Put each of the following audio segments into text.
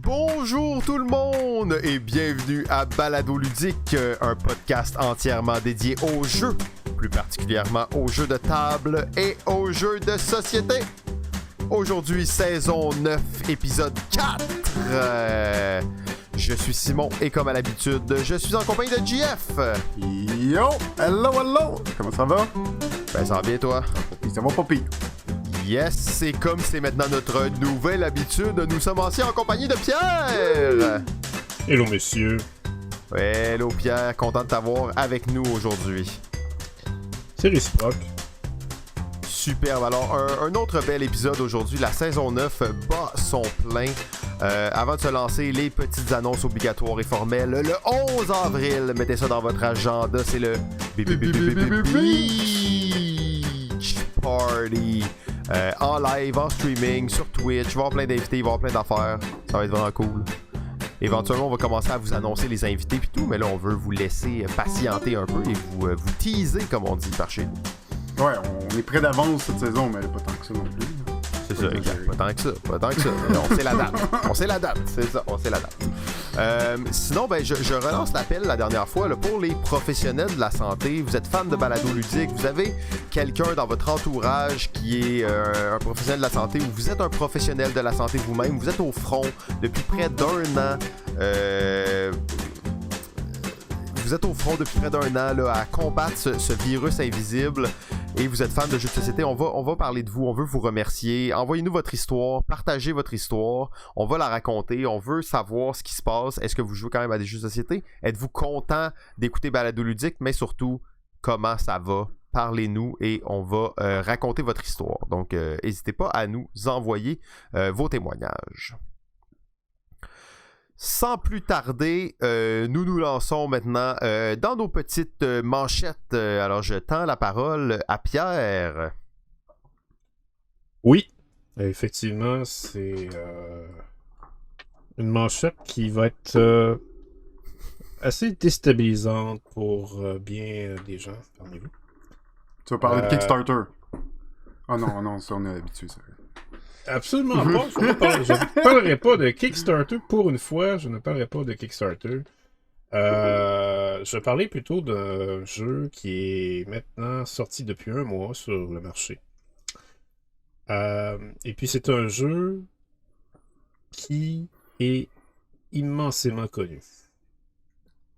Bonjour tout le monde et bienvenue à Balado Ludique, un podcast entièrement dédié aux jeux, plus particulièrement aux jeux de table et aux jeux de société. Aujourd'hui, saison 9, épisode 4. Je suis Simon et comme à l'habitude, je suis en compagnie de JF. Yo! Hello! Comment ça va? Ben ça va bien toi? Ça va pas pire. Yes, c'est comme c'est maintenant notre nouvelle habitude, nous sommes aussi en compagnie de Pierre. Hello messieurs. Ouais, hello Pierre, content de t'avoir avec nous aujourd'hui. C'est réciproque. Superbe, alors un autre bel épisode aujourd'hui, la saison 9 bat son plein. Avant de se lancer, les petites annonces obligatoires et formelles. Le 11 avril, mettez ça dans votre agenda, c'est le Beach Party. En live, en streaming, sur Twitch, il va y avoir plein d'invités, il va y avoir plein d'affaires. Ça va être vraiment cool. Éventuellement, on va commencer à vous annoncer les invités et tout, mais là, on veut vous laisser patienter un peu et vous teaser, comme on dit par chez nous. Ouais, on est près d'avance cette saison, mais pas tant que ça non plus. C'est ça, exact. Pas tant que ça. On sait la date. C'est ça, on sait la date. Sinon, ben, je relance l'appel la dernière fois là, pour les professionnels de la santé. Vous êtes fan de balado ludique, vous avez quelqu'un dans votre entourage qui est un professionnel de la santé ou vous êtes un professionnel de la santé vous-même, vous êtes au front depuis près d'1 an. Vous êtes au front depuis près d'1 an là, à combattre ce virus invisible et vous êtes fan de jeux de société, on va parler de vous, on veut vous remercier. Envoyez-nous votre histoire, partagez votre histoire, on va la raconter, on veut savoir ce qui se passe. Est-ce que vous jouez quand même à des jeux de société? Êtes-vous content d'écouter Balado Ludique? Mais surtout, comment ça va? Parlez-nous et on va raconter votre histoire. Donc, n'hésitez pas à nous envoyer vos témoignages. Sans plus tarder, nous nous lançons maintenant dans nos petites manchettes. Alors, je tends la parole à Pierre. Oui, effectivement, c'est une manchette qui va être assez déstabilisante pour bien des gens parmi vous. Tu vas parler de Kickstarter. Ah non, ça on est habitué, ça. Absolument pas. Je ne parlerai pas de Kickstarter pour une fois. Je ne parlerai pas de Kickstarter. Je vais parler plutôt d'un jeu qui est maintenant sorti depuis 1 mois sur le marché. Et puis c'est un jeu qui est immensément connu.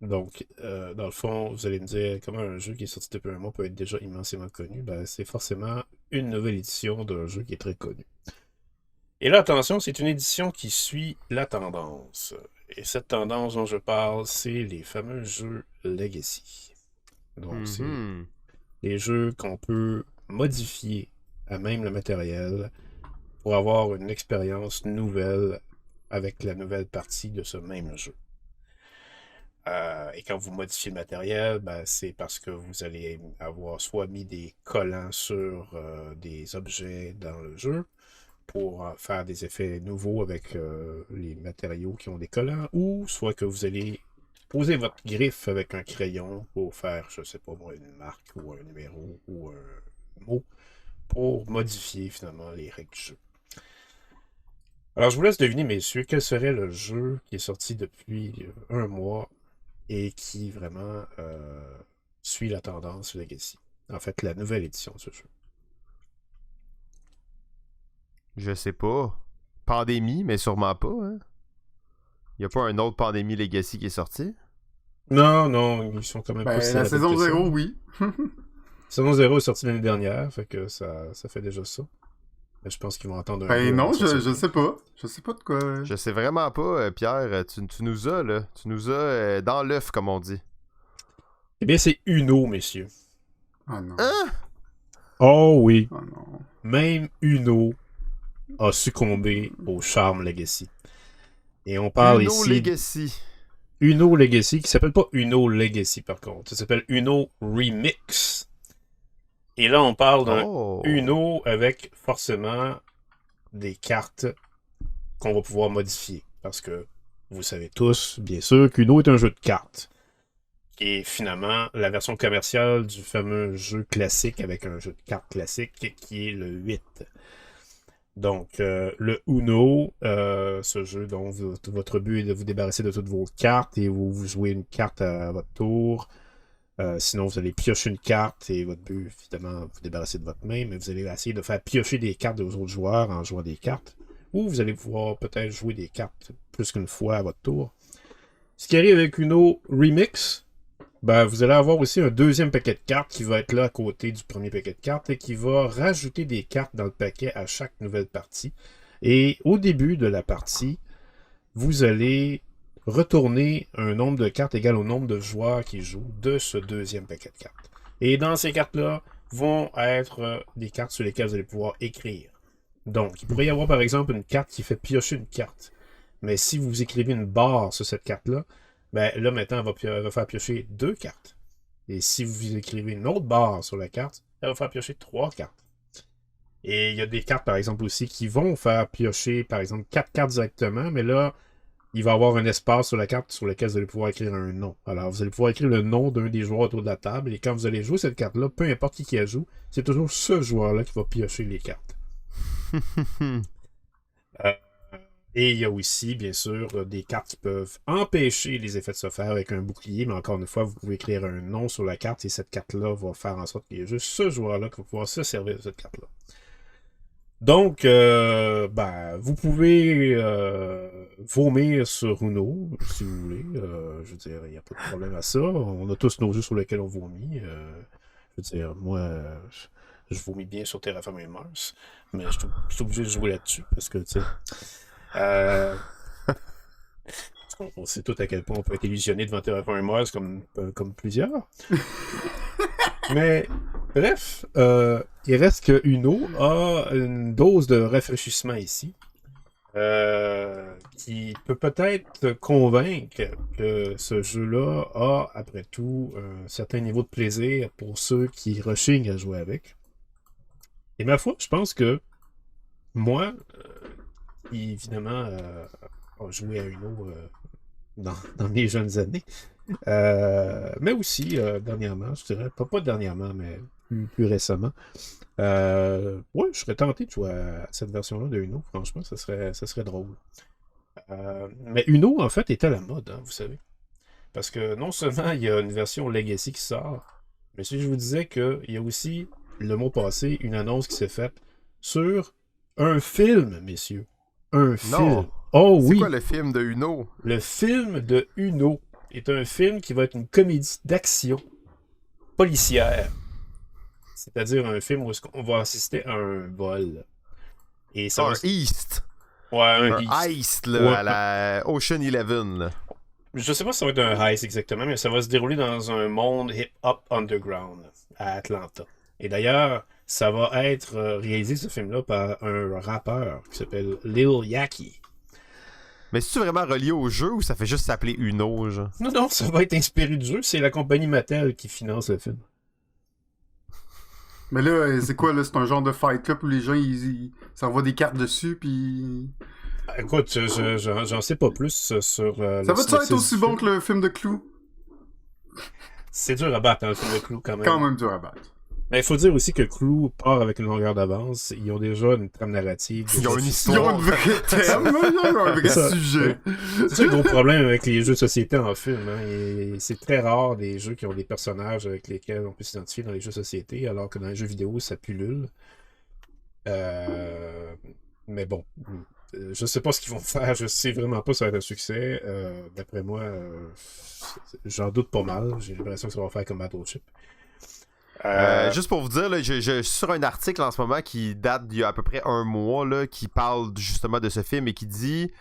Donc, dans le fond, vous allez me dire comment un jeu qui est sorti depuis 1 mois peut être déjà immensément connu. Ben, c'est forcément une nouvelle édition d'un jeu qui est très connu. Et là, attention, c'est une édition qui suit la tendance. Et cette tendance dont je parle, c'est les fameux jeux Legacy. Donc, c'est les jeux qu'on peut modifier à même le matériel pour avoir une expérience nouvelle avec la nouvelle partie de ce même jeu. Et quand vous modifiez le matériel, ben, c'est parce que vous allez avoir soit mis des collants sur des objets dans le jeu, pour faire des effets nouveaux avec les matériaux qui ont des collants, ou soit que vous allez poser votre griffe avec un crayon pour faire, je sais pas moi, une marque ou un numéro ou un mot pour modifier finalement les règles du jeu. Alors je vous laisse deviner, messieurs, quel serait le jeu qui est sorti depuis 1 mois et qui vraiment suit la tendance Legacy. En fait, la nouvelle édition de ce jeu. Je sais pas. Pandémie, mais sûrement pas, hein? Y a pas un autre Pandémie Legacy qui est sorti? Non, ils sont quand même pas la saison 0, oui. Saison 0 est sortie l'année dernière, fait que ça fait déjà ça. Mais je pense qu'ils vont attendre un peu. Non, je sais pas. Je sais pas de quoi. Je sais vraiment pas, Pierre. Tu nous as, là. Tu nous as dans l'œuf, comme on dit. Eh bien, c'est Uno, messieurs. Ah non. Hein? Oh oui. Oh non. Même Uno a succombé au charme Legacy. Et on parle Uno ici... Legacy. Uno Legacy, qui s'appelle pas Uno Legacy, par contre. Ça s'appelle Uno Remix. Et là, on parle d'un Uno avec forcément des cartes qu'on va pouvoir modifier. Parce que vous savez tous, bien sûr, qu'Uno est un jeu de cartes. Qui est finalement la version commerciale du fameux jeu classique avec un jeu de cartes classique qui est le 8. Donc, le Uno, ce jeu dont votre but est de vous débarrasser de toutes vos cartes et vous jouez une carte à votre tour. Sinon, vous allez piocher une carte et votre but, évidemment, vous débarrasser de votre main, mais vous allez essayer de faire piocher des cartes aux autres joueurs en jouant des cartes. Ou vous allez pouvoir peut-être jouer des cartes plus qu'une fois à votre tour. Ce qui arrive avec Uno Remix, ben, vous allez avoir aussi un deuxième paquet de cartes qui va être là à côté du premier paquet de cartes et qui va rajouter des cartes dans le paquet à chaque nouvelle partie. Et au début de la partie, vous allez retourner un nombre de cartes égal au nombre de joueurs qui jouent de ce deuxième paquet de cartes. Et dans ces cartes-là vont être des cartes sur lesquelles vous allez pouvoir écrire. Donc, il pourrait y avoir par exemple une carte qui fait piocher une carte. Mais si vous écrivez une barre sur cette carte-là, ben là maintenant, elle va faire piocher 2 cartes. Et si vous écrivez une autre barre sur la carte, elle va faire piocher 3 cartes. Et il y a des cartes, par exemple, aussi, qui vont faire piocher, par exemple, 4 cartes directement, mais là, il va y avoir un espace sur la carte sur lequel vous allez pouvoir écrire un nom. Alors, vous allez pouvoir écrire le nom d'un des joueurs autour de la table, et quand vous allez jouer cette carte-là, peu importe qui la joue, c'est toujours ce joueur-là qui va piocher les cartes. Et il y a aussi, bien sûr, des cartes qui peuvent empêcher les effets de se faire avec un bouclier, mais encore une fois, vous pouvez écrire un nom sur la carte, et cette carte-là va faire en sorte qu'il y ait juste ce joueur-là qui va pouvoir se servir de cette carte-là. Donc, ben, vous pouvez vomir sur Uno, si vous voulez. Je veux dire, il n'y a pas de problème à ça. On a tous nos jeux sur lesquels on vomit. Je veux dire, moi, je vomis bien sur Terraforming Mars, mais je suis obligé de jouer là-dessus, parce que, tu sais... on sait tout à quel point on peut être illusionné devant Terraforming Mars comme plusieurs. Mais... Bref, il reste que Uno a une dose de rafraîchissement ici qui peut peut-être convaincre que ce jeu-là a, après tout, un certain niveau de plaisir pour ceux qui rechignent à jouer avec. Et ma foi, je pense que moi, qui évidemment a joué à Uno dans mes jeunes années, mais aussi dernièrement, je dirais, pas dernièrement, mais plus récemment. Ouais, je serais tenté de jouer à cette version-là de Uno. Franchement, ça serait drôle. Mais Uno, en fait, est à la mode, hein, vous savez. Parce que non seulement il y a une version Legacy qui sort, mais si je vous disais qu'il y a aussi, le mois passé, une annonce qui s'est faite sur un film, messieurs. Un film. Oh oui. C'est quoi le film de Uno? Le film de Uno est un film qui va être une comédie d'action policière. C'est-à-dire un film où on va assister à un vol. Et ça East. Ouais, un Heist, là, ouais. À la Ocean 11. Là. Je sais pas si ça va être un heist exactement, mais ça va se dérouler dans un monde hip-hop underground à Atlanta. Et d'ailleurs, ça va être réalisé, ce film-là, par un rappeur qui s'appelle Lil Yachty. Mais c'est-tu vraiment relié au jeu ou ça fait juste s'appeler Uno, genre? Non, ça va être inspiré du jeu. C'est la compagnie Mattel qui finance le film. Mais là, c'est quoi, là? C'est un genre de Fight Club où les gens, ils s'envoient des cartes dessus, puis... Écoute, j'en sais pas plus sur... ça va-tu être aussi bon que le film de Clou? C'est dur à battre, hein, le film de Clou, quand même. Quand même dur à battre. Mais il faut dire aussi que Clou part avec une longueur d'avance. Ils ont déjà une trame narrative. Ils ont une histoire. Ils ont un vrai thème, ils ont un vrai sujet. C'est ça le gros problème avec les jeux de société en film. Hein. Et c'est très rare des jeux qui ont des personnages avec lesquels on peut s'identifier dans les jeux de société, alors que dans les jeux vidéo, ça pullule. Mais bon, je sais pas ce qu'ils vont faire. Je sais vraiment pas si ça va être un succès. D'après moi, j'en doute pas mal. J'ai l'impression que ça va faire comme Battleship. Juste pour vous dire, là, je suis sur un article en ce moment qui date d'il y a à peu près un mois, là, qui parle justement de ce film et qui dit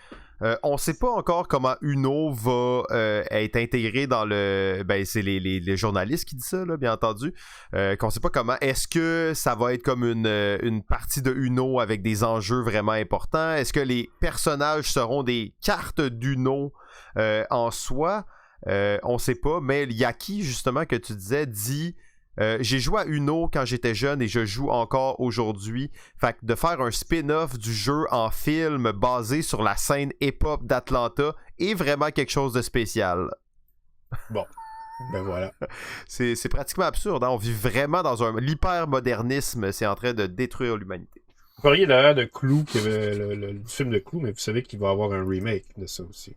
on sait pas encore comment Uno va être intégré dans le... Ben, c'est les journalistes qui disent ça, là, bien entendu. Qu'on sait pas comment. Est-ce que ça va être comme une partie de Uno avec des enjeux vraiment importants? Est-ce que les personnages seront des cartes d'Uno en soi? On sait pas, mais Yaki, justement, que tu disais, dit... j'ai joué à Uno quand j'étais jeune et je joue encore aujourd'hui. Fait que de faire un spin-off du jeu en film basé sur la scène hip-hop d'Atlanta est vraiment quelque chose de spécial. Bon, ben voilà. C'est pratiquement absurde, hein? On vit vraiment dans l'hyper-modernisme. C'est en train de détruire l'humanité. Vous parliez d'ailleurs de Clou, le film de Clou, mais vous savez qu'il va y avoir un remake de ça aussi.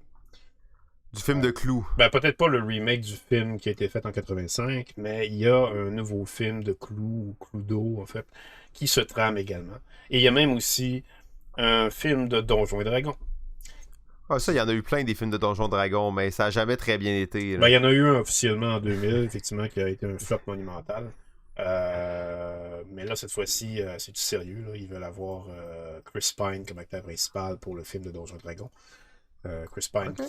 Du film de Clou. Ben, peut-être pas le remake du film qui a été fait en 85, mais il y a un nouveau film de Clou, ou Cluedo, en fait, qui se trame également. Et il y a même aussi un film de Donjons et Dragons. Ah, ça, il y en a eu plein des films de Donjons Dragons, mais ça a jamais très bien été. Là. Ben, il y en a eu un officiellement en 2000, effectivement, qui a été un flop monumental. Mais là, cette fois-ci, c'est du sérieux. Là. Ils veulent avoir Chris Pine comme acteur principal pour le film de Donjons et Dragons. Chris Pine, Ok.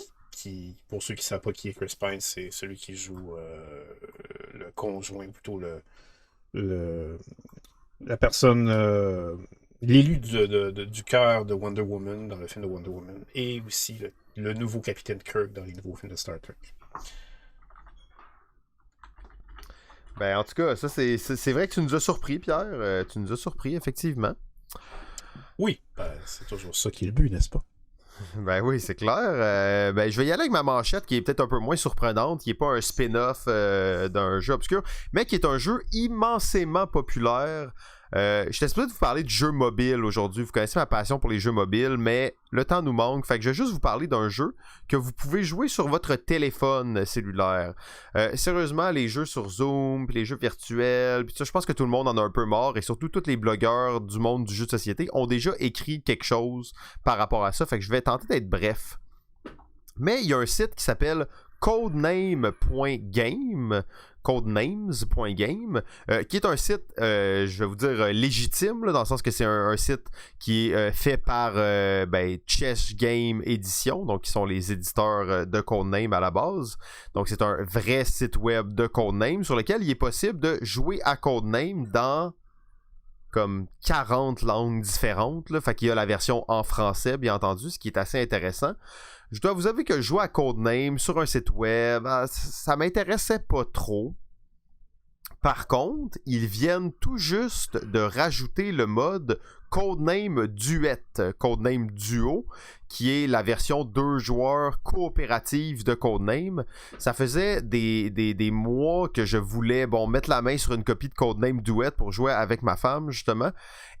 pour ceux qui ne savent pas qui est Chris Pine, c'est celui qui joue le conjoint, plutôt la personne, l'élu du cœur de Wonder Woman dans le film de Wonder Woman, et aussi le nouveau Capitaine Kirk dans les nouveaux films de Star Trek. Ben, en tout cas, ça, c'est vrai que tu nous as surpris, Pierre. Tu nous as surpris, effectivement. Oui, ben, c'est toujours ça qui est le but, n'est-ce pas? Ben oui, c'est clair. Ben, je vais y aller avec ma manchette qui est peut-être un peu moins surprenante, qui n'est pas un spin-off d'un jeu obscur, mais qui est un jeu immensément populaire. J'étais supposé de vous parler de jeux mobiles aujourd'hui. Vous connaissez ma passion pour les jeux mobiles, mais le temps nous manque. Fait que je vais juste vous parler d'un jeu que vous pouvez jouer sur votre téléphone cellulaire. Sérieusement, les jeux sur Zoom, puis les jeux virtuels, puis ça, je pense que tout le monde en a un peu marre, et surtout tous les blogueurs du monde du jeu de société ont déjà écrit quelque chose par rapport à ça. Fait que je vais tenter d'être bref. Mais il y a un site qui s'appelle codename.game, qui est un site, je vais vous dire, légitime, là, dans le sens que c'est un site qui est fait par Chess Game Edition, donc qui sont les éditeurs de Codename à la base. Donc c'est un vrai site web de Codename sur lequel il est possible de jouer à Codename dans comme 40 langues différentes. Là. Fait qu'il y a la version en français, bien entendu, ce qui est assez intéressant. Je dois vous avouer que jouer à Codename sur un site web, ça m'intéressait pas trop. Par contre, ils viennent tout juste de rajouter le mode Codename Duet, Codename Duo, qui est la version 2 joueurs coopérative de Codename. Ça faisait des mois que je voulais mettre la main sur une copie de Codename Duet pour jouer avec ma femme, justement.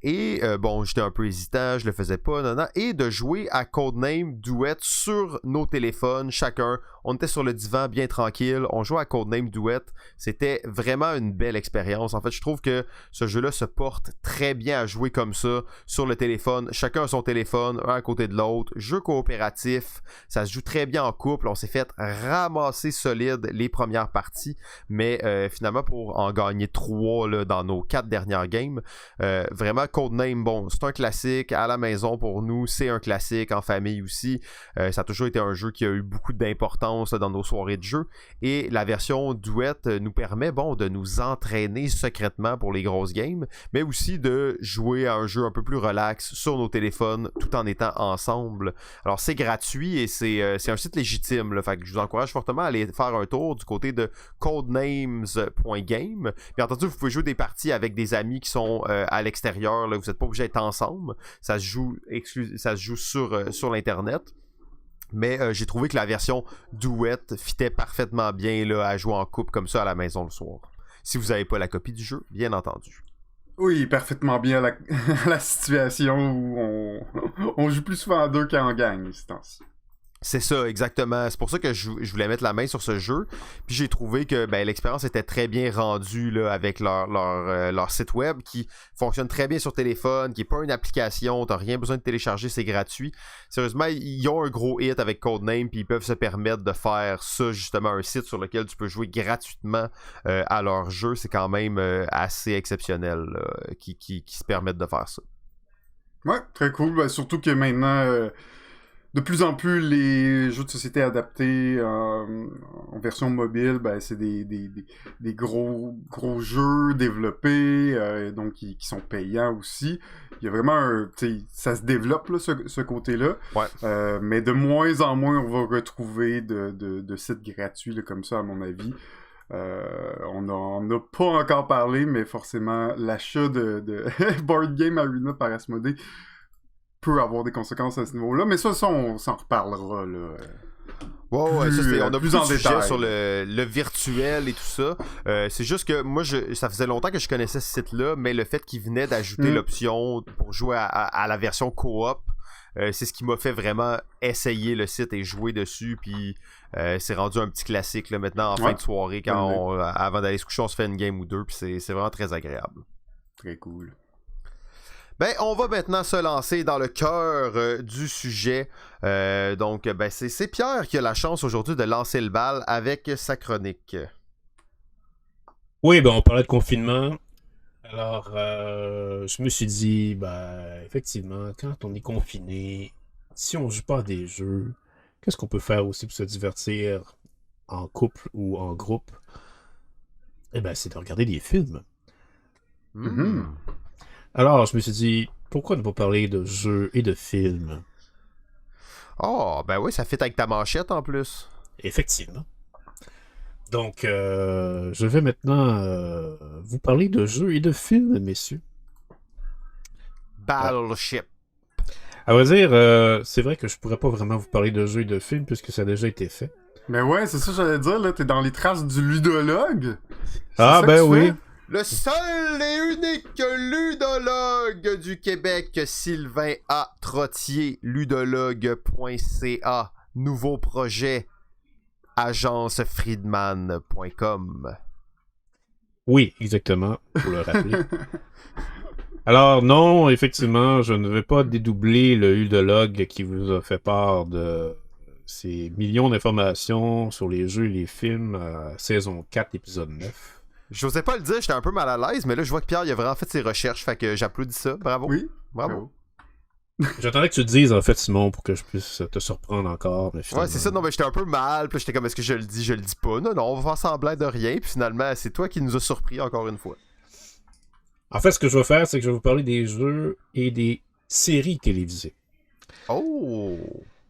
Et j'étais un peu hésitant, je le faisais pas, et de jouer à Codename Duet sur nos téléphones, chacun. On était sur le divan bien tranquille, on jouait à Codename Duet. C'était vraiment une belle expérience. En fait, je trouve que ce jeu-là se porte très bien à jouer comme ça, sur le téléphone. Chacun a son téléphone, un à côté de l'autre. Jeu coopératif, ça se joue très bien en couple. On s'est fait ramasser solide les premières parties, mais finalement, pour en gagner 3 là, dans nos 4 dernières games, vraiment, Codename, c'est un classique à la maison pour nous, c'est un classique en famille aussi. Ça a toujours été un jeu qui a eu beaucoup d'importance dans nos soirées de jeu, et la version Duet nous permet de nous entraîner secrètement pour les grosses games, mais aussi de jouer à un jeu un peu plus relax sur nos téléphones tout en étant ensemble. Alors c'est gratuit et c'est un site légitime, là, fait que je vous encourage fortement à aller faire un tour du côté de codenames.game. Bien entendu, vous pouvez jouer des parties avec des amis qui sont à l'extérieur, là, vous n'êtes pas obligé d'être ensemble, ça se joue sur l'internet. Mais j'ai trouvé que la version Duet fitait parfaitement bien là, à jouer en couple comme ça à la maison le soir. Si vous n'avez pas la copie du jeu, bien entendu. Oui, parfaitement bien la situation où on joue plus souvent en deux qu'en gang, ces temps-ci. C'est ça, exactement. C'est pour ça que je voulais mettre la main sur ce jeu. Puis j'ai trouvé que l'expérience était très bien rendue là, avec leur site web qui fonctionne très bien sur téléphone, qui n'est pas une application, t'as rien besoin de télécharger, c'est gratuit. Sérieusement, ils ont un gros hit avec Codename, puis ils peuvent se permettre de faire ça, justement, un site sur lequel tu peux jouer gratuitement à leur jeu. C'est quand même assez exceptionnel là, qui se permettent de faire ça. Ouais, très cool. Ben, surtout que maintenant... de plus en plus, les jeux de société adaptés en version mobile, c'est des gros jeux développés, donc qui sont payants aussi. Il y a vraiment ça se développe là, ce côté-là. Ouais. Mais de moins en moins, on va retrouver de sites gratuits là, comme ça, à mon avis. On n'en a pas encore parlé, mais forcément, l'achat de Board Game Arena par Asmodée peut avoir des conséquences à ce niveau-là, mais ça on s'en reparlera, là. Ouais, ça, on a plus plus en de sujets détail. sur le virtuel et tout ça. C'est juste que moi, ça faisait longtemps que je connaissais ce site-là, mais le fait qu'il venait d'ajouter l'option pour jouer à la version coop, c'est ce qui m'a fait vraiment essayer le site et jouer dessus. Puis c'est rendu un petit classique là, maintenant en fin de soirée, avant d'aller se coucher, on se fait une game ou deux. Puis c'est vraiment très agréable. Très cool. Ben, on va maintenant se lancer dans le cœur du sujet. Donc, ben, c'est Pierre qui a la chance aujourd'hui de lancer le bal avec sa chronique. Oui, ben on parlait de confinement. Alors, je me suis dit, ben, effectivement, quand on est confiné, si on joue pas à des jeux, qu'est-ce qu'on peut faire aussi pour se divertir en couple ou en groupe? Eh ben, c'est de regarder des films. Alors, je me suis dit, pourquoi ne pas parler de jeux et de films? Oh, ben oui, ça fit avec ta manchette en plus. Effectivement. Donc, je vais maintenant vous parler de jeux et de films, messieurs. Battleship. À vrai dire, c'est vrai que je pourrais pas vraiment vous parler de jeux et de films puisque ça a déjà été fait. Mais ouais, c'est ça que j'allais dire, là, t'es dans les traces du ludologue. Ah, ben oui. Le seul et unique ludologue du Québec, Sylvain A. Trottier, ludologue.ca. Nouveau projet, agencefriedman.com. Oui, exactement, pour le rappeler. Alors non, effectivement, je ne vais pas dédoubler le ludologue qui vous a fait part de ces millions d'informations sur les jeux et les films, saison 4, épisode 9. J'osais pas le dire, j'étais un peu mal à l'aise, mais là, je vois que Pierre, il a vraiment fait ses recherches, fait que j'applaudis ça. Bravo. Oui. Bravo. J'attendais que tu le dises, en fait, Simon, pour que je puisse te surprendre encore. Mais finalement... Ouais, c'est ça. Non, mais j'étais un peu mal, puis j'étais comme, est-ce que je le dis pas? Non, on va faire semblant de rien, puis finalement, c'est toi qui nous as surpris encore une fois. En fait, ce que je vais faire, c'est que je vais vous parler des jeux et des séries télévisées. Oh!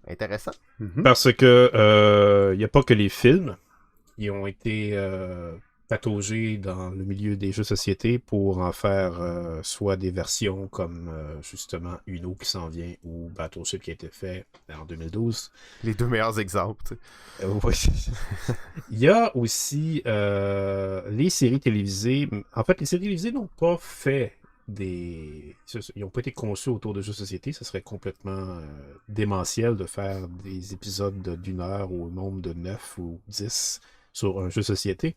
Intéressant. Parce que il n'y a pas que les films qui ont été pataugés dans le milieu des jeux de société pour en faire soit des versions comme justement Uno qui s'en vient ou Battleship qui a été fait en 2012. Les deux meilleurs exemples, tu sais. Oui. Il y a aussi les séries télévisées. En fait, les séries télévisées n'ont pas fait ils n'ont pas été conçus autour de jeux de société. Ce serait complètement démentiel de faire des épisodes d'une heure au nombre de 9 ou 10 sur un jeu de société.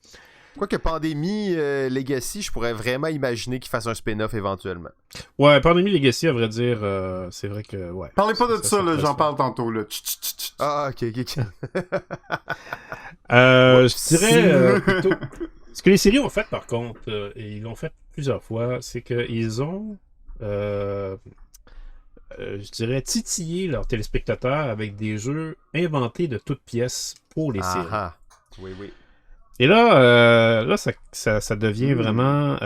Quoique Pandémie Legacy, je pourrais vraiment imaginer qu'ils fassent un spin-off éventuellement. Ouais, Pandémie Legacy, à vrai dire, c'est vrai que... ouais. Parlez pas de ça, là, j'en parle tantôt. Là. Ah, ok. Je dirais plutôt... Ce que les séries ont fait, par contre, et ils l'ont fait plusieurs fois, c'est qu'ils ont, je dirais, titillé leurs téléspectateurs avec des jeux inventés de toutes pièces pour les séries. Oui. Et là, ça devient vraiment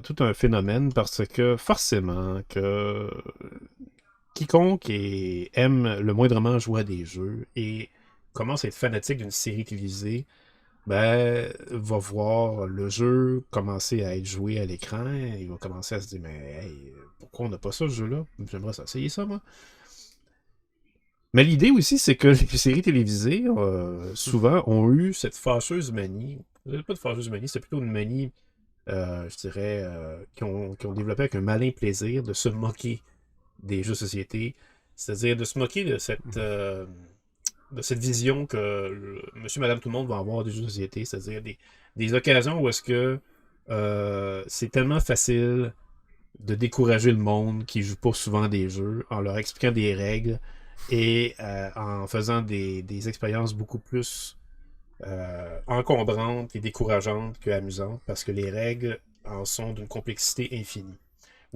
tout un phénomène parce que forcément que quiconque aime le moindrement jouer à des jeux et commence à être fanatique d'une série télévisée, ben, va voir le jeu commencer à être joué à l'écran, il va commencer à se dire, mais hey, pourquoi on n'a pas ça, ce jeu-là? J'aimerais essayer ça, moi. Mais l'idée aussi, c'est que les séries télévisées, souvent, ont eu cette fâcheuse manie, pas de fâcheuse manie, c'est plutôt une manie, je dirais, qui ont développé avec un malin plaisir de se moquer des jeux de société, c'est-à-dire de se moquer de cette vision que monsieur, madame, tout le monde va avoir des jeux de société, c'est-à-dire des occasions où est-ce que c'est tellement facile de décourager le monde qui joue pas souvent des jeux en leur expliquant des règles et en faisant des expériences beaucoup plus encombrantes et décourageantes qu'amusantes parce que les règles en sont d'une complexité infinie.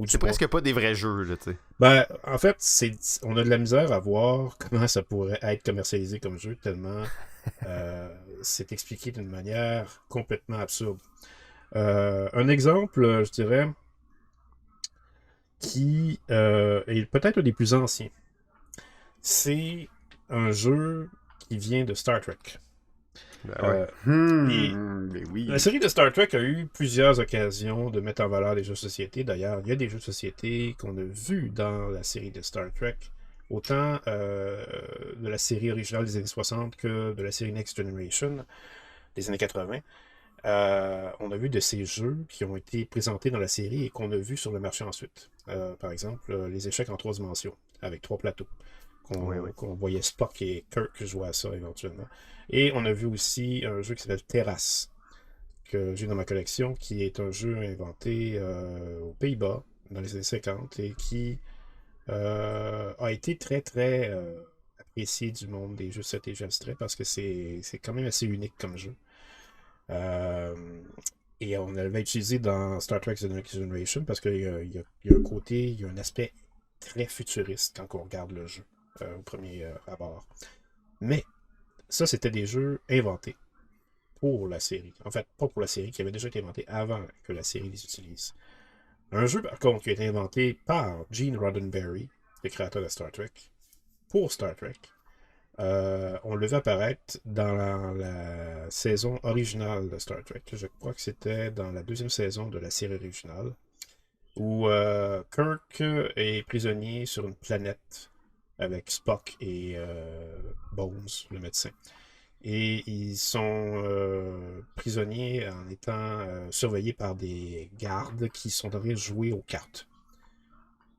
C'est presque pas des vrais jeux, là, tu sais. Ben, en fait, on a de la misère à voir comment ça pourrait être commercialisé comme jeu, tellement c'est expliqué d'une manière complètement absurde. Un exemple, je dirais, qui est peut-être un des plus anciens, c'est un jeu qui vient de Star Trek. La série de Star Trek a eu plusieurs occasions de mettre en valeur des jeux de société. D'ailleurs, il y a des jeux de société qu'on a vus dans la série de Star Trek autant de la série originale des années 60 que de la série Next Generation des années 80. On a vu de ces jeux qui ont été présentés dans la série et qu'on a vu sur le marché ensuite. Par exemple, les échecs en 3 dimensions, avec 3 plateaux. Qu'on voyait Spock et Kirk jouer à ça éventuellement. Et on a vu aussi un jeu qui s'appelle Terrasse, que j'ai dans ma collection, qui est un jeu inventé aux Pays-Bas dans les années 50 et qui a été très très apprécié du monde des jeux stratégie abstrait parce que c'est quand même assez unique comme jeu. Et on l'avait utilisé dans Star Trek The Next Generation parce qu'il y a un côté, il y a un aspect très futuriste quand on regarde le jeu au premier abord. Mais ça, c'était des jeux inventés pour la série. En fait, pas pour la série, qui avait déjà été inventé avant que la série les utilise. Un jeu, par contre, qui a été inventé par Gene Roddenberry, le créateur de Star Trek, pour Star Trek. On le vu apparaître dans la saison originale de Star Trek. Je crois que c'était dans la 2e saison de la série originale, où Kirk est prisonnier sur une planète avec Spock et Bones, le médecin. Et ils sont prisonniers en étant surveillés par des gardes qui sont en train de jouer aux cartes.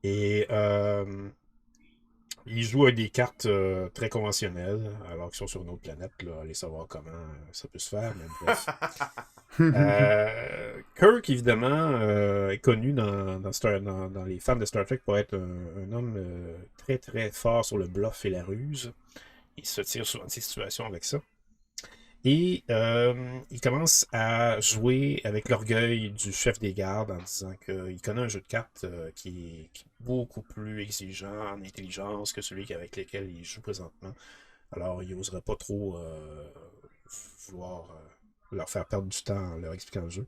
Et ils jouent avec des cartes très conventionnelles, alors qu'ils sont sur une autre planète. Là, allez savoir comment ça peut se faire, mais bref. Kirk, évidemment, est connu dans les fans de Star Trek pour être un homme très très fort sur le bluff et la ruse. Il se tire souvent de ces situations avec ça. Et il commence à jouer avec l'orgueil du chef des gardes en disant qu'il connaît un jeu de cartes qui est beaucoup plus exigeant en intelligence que celui avec lequel il joue présentement. Alors, il n'oserait pas trop vouloir leur faire perdre du temps en leur expliquant le jeu.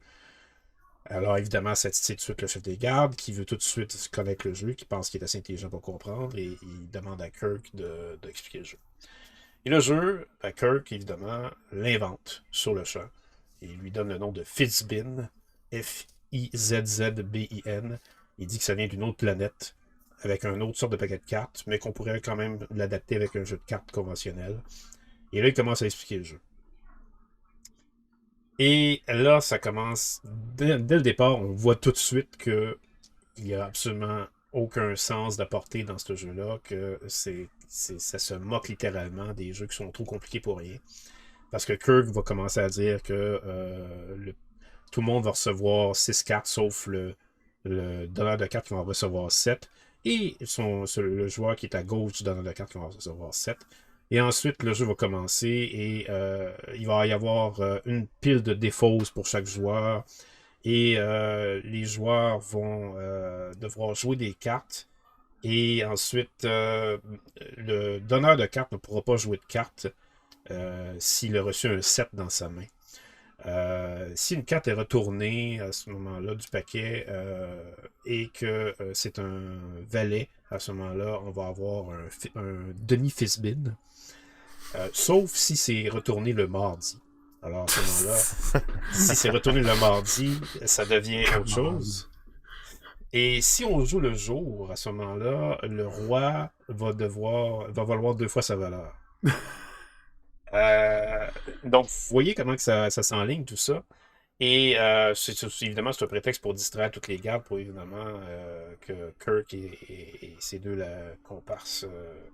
Alors, évidemment, ça titille tout de suite le chef des gardes qui veut tout de suite connaître le jeu, qui pense qu'il est assez intelligent pour comprendre, et il demande à Kirk d'expliquer le jeu. Et le jeu, Kirk, évidemment, l'invente sur le champ. Il lui donne le nom de Fizzbin, F-I-Z-Z-B-I-N. Il dit que ça vient d'une autre planète, avec un autre sorte de paquet de cartes, mais qu'on pourrait quand même l'adapter avec un jeu de cartes conventionnel. Et là, il commence à expliquer le jeu. Et là, ça commence... Dès le départ, on voit tout de suite qu'il n'y a absolument aucun sens d'apporter dans ce jeu-là, que ça se moque littéralement des jeux qui sont trop compliqués pour rien. Parce que Kirk va commencer à dire que tout le monde va recevoir 6 cartes, sauf le donneur de cartes qui va en recevoir 7. Et le joueur qui est à gauche du donneur de cartes qui va en recevoir 7. Et ensuite, le jeu va commencer et il va y avoir une pile de défausses pour chaque joueur. Et les joueurs vont devoir jouer des cartes. Et ensuite, le donneur de cartes ne pourra pas jouer de cartes s'il a reçu un 7 dans sa main. Si une carte est retournée à ce moment-là du paquet et que c'est un valet, à ce moment-là, on va avoir un demi-Fizzbin. Sauf si c'est retourné le mardi. Alors à ce moment-là, si c'est retourné le mardi, ça devient autre chose. Et si on joue le jour, à ce moment-là, le roi va valoir 2 fois sa valeur. Donc, vous voyez comment que ça s'enligne, tout ça. Et évidemment, c'est un prétexte pour distraire toutes les gardes, pour évidemment que Kirk et ces deux comparses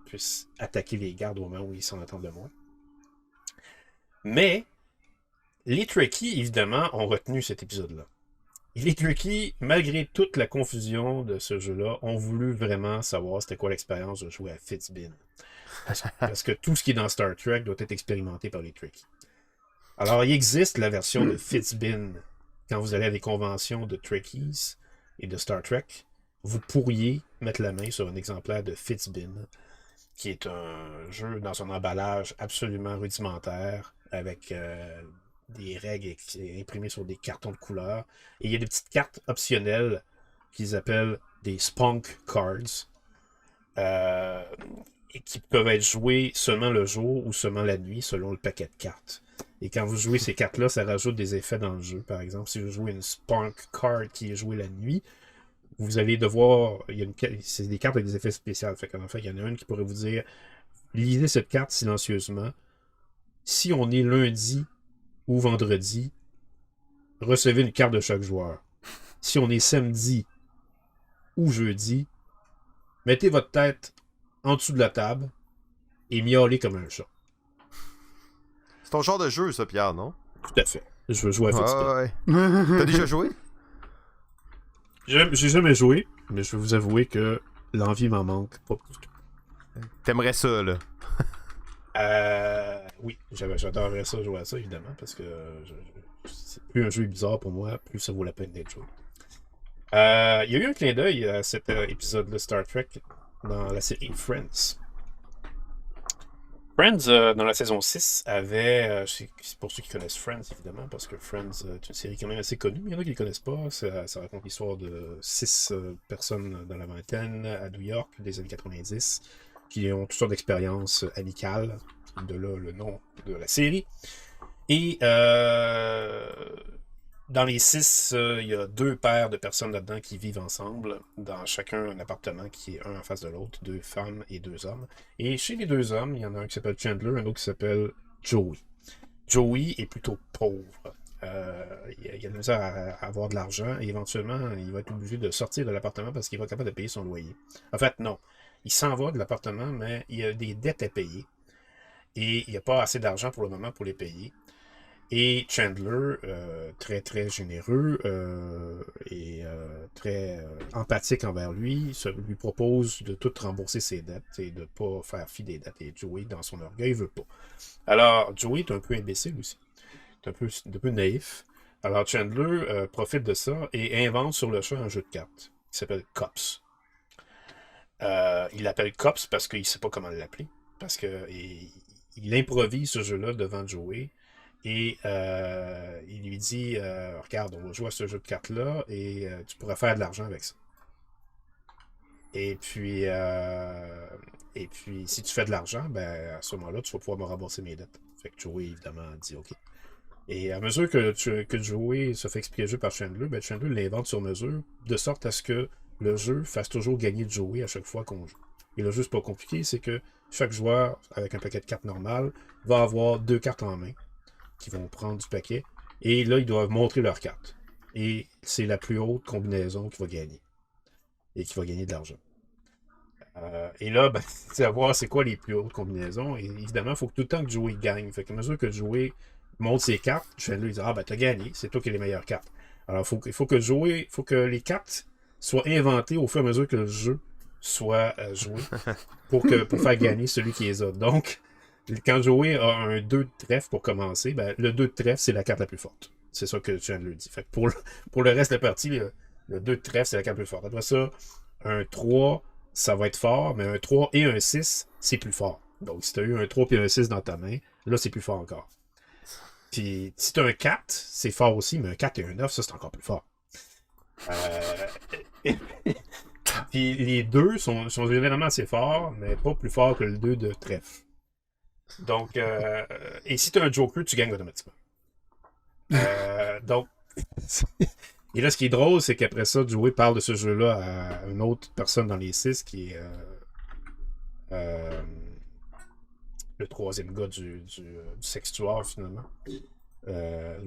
puissent attaquer les gardes au moment où ils s'en attendent le moins. Mais les Trekkies, évidemment, ont retenu cet épisode-là. Et les Trekkies, malgré toute la confusion de ce jeu-là, ont voulu vraiment savoir c'était quoi l'expérience de jouer à Fizzbin. Parce que tout ce qui est dans Star Trek doit être expérimenté par les Trekkies. Alors, il existe la version de Fizzbin. Quand vous allez à des conventions de Trekkies et de Star Trek, vous pourriez mettre la main sur un exemplaire de Fizzbin, qui est un jeu dans un emballage absolument rudimentaire, avec des règles imprimées sur des cartons de couleur. Et il y a des petites cartes optionnelles qu'ils appellent des Spunk Cards, et qui peuvent être jouées seulement le jour ou seulement la nuit, selon le paquet de cartes. Et quand vous jouez ces cartes-là, ça rajoute des effets dans le jeu. Par exemple, si vous jouez une Spunk Card qui est jouée la nuit, vous allez devoir. C'est des cartes avec des effets spéciaux. Fait qu'en fait, il y en a une qui pourrait vous dire lisez cette carte silencieusement. Si on est lundi ou vendredi, recevez une carte de chaque joueur. Si on est samedi ou jeudi, mettez votre tête en dessous de la table et miaulez comme un chat. C'est ton genre de jeu, ça, Pierre, non? Tout à fait. Je veux jouer à Ah, Football. ouais. T'as déjà joué? J'ai jamais joué, mais je vais vous avouer que l'envie m'en manque pas du tout. T'aimerais ça, là. Oui, j'adorerais ça jouer à ça, évidemment, parce que c'est plus un jeu bizarre pour moi, plus ça vaut la peine d'être joué. Il y a eu un clin d'œil à cet épisode de Star Trek dans la série Friends. Friends, dans la saison 6, avait... c'est pour ceux qui connaissent Friends, évidemment, parce que Friends est une série quand même assez connue, mais il y en a qui ne le connaissent pas. Ça raconte l'histoire de 6 personnes dans la vingtaine à New York des années 90 qui ont toutes sortes d'expériences amicales, de là le nom de la série. Et dans les 6, il y a 2 paires de personnes là-dedans qui vivent ensemble, dans chacun un appartement qui est un en face de l'autre, 2 femmes et 2 hommes. Et chez les 2 hommes, il y en a un qui s'appelle Chandler, un autre qui s'appelle Joey. Joey est plutôt pauvre. Il a de la misère à avoir de l'argent et éventuellement, il va être obligé de sortir de l'appartement parce qu'il va être capable de payer son loyer. En fait, non. Il s'en va de l'appartement, mais il a des dettes à payer. Et il n'y a pas assez d'argent pour le moment pour les payer. Et Chandler, très très généreux et très empathique envers lui, lui propose de tout rembourser ses dettes et de ne pas faire fi des dettes. Et Joey, dans son orgueil, veut pas. Alors, Joey est un peu imbécile aussi. Il est un peu naïf. Alors, Chandler profite de ça et invente sur le champ un jeu de cartes qui s'appelle Cops. Il l'appelle Cops parce qu'il ne sait pas comment l'appeler. Parce qu'il improvise ce jeu-là devant Joey. Et il lui dit regarde, on va jouer à ce jeu de cartes-là et tu pourras faire de l'argent avec ça. Et puis, si tu fais de l'argent, ben, à ce moment-là, tu vas pouvoir me rembourser mes dettes. Fait que Joey, évidemment, dit OK. Et à mesure que Joey se fait expliquer le jeu par Chandler, ben Chandler l'invente sur mesure, de sorte à ce que le jeu fasse toujours gagner Joey à chaque fois qu'on joue. Et le jeu, c'est pas compliqué, c'est que chaque joueur, avec un paquet de cartes normal, va avoir 2 cartes en main qui vont prendre du paquet. Et là, ils doivent montrer leurs cartes. Et c'est la plus haute combinaison qui va gagner. Et qui va gagner de l'argent. Et là, ben, tu vas voir c'est quoi les plus hautes combinaisons. Et évidemment, il faut que tout le temps que Joey gagne. Fait qu'à mesure que Joey montre ses cartes, Chandler dit ben t'as gagné, c'est toi qui as les meilleures cartes. Alors, il faut que les cartes soient inventées au fur et à mesure que le jeu soit joué pour faire gagner celui qui les a. Donc, quand Joey a un 2 de trèfle pour commencer, ben, le 2 de trèfle, c'est la carte la plus forte. C'est ça que Chandler dit. Fait que pour le reste de la partie, le 2 de trèfle, c'est la carte la plus forte. Après ça, un 3, ça va être fort, mais un 3 et un 6, c'est plus fort. Donc, si tu as eu un 3 et un 6 dans ta main, là, c'est plus fort encore. Puis, si tu as un 4, c'est fort aussi, mais un 4 et un 9, ça, c'est encore plus fort. Puis, les 2 sont généralement assez forts, mais pas plus forts que le 2 de trèfle. Donc, et si tu as un joker, tu gagnes automatiquement. Donc, et là, ce qui est drôle, c'est qu'après ça, Joey parle de ce jeu-là à une autre personne dans les 6 qui est le 3e gars du sextuor, finalement,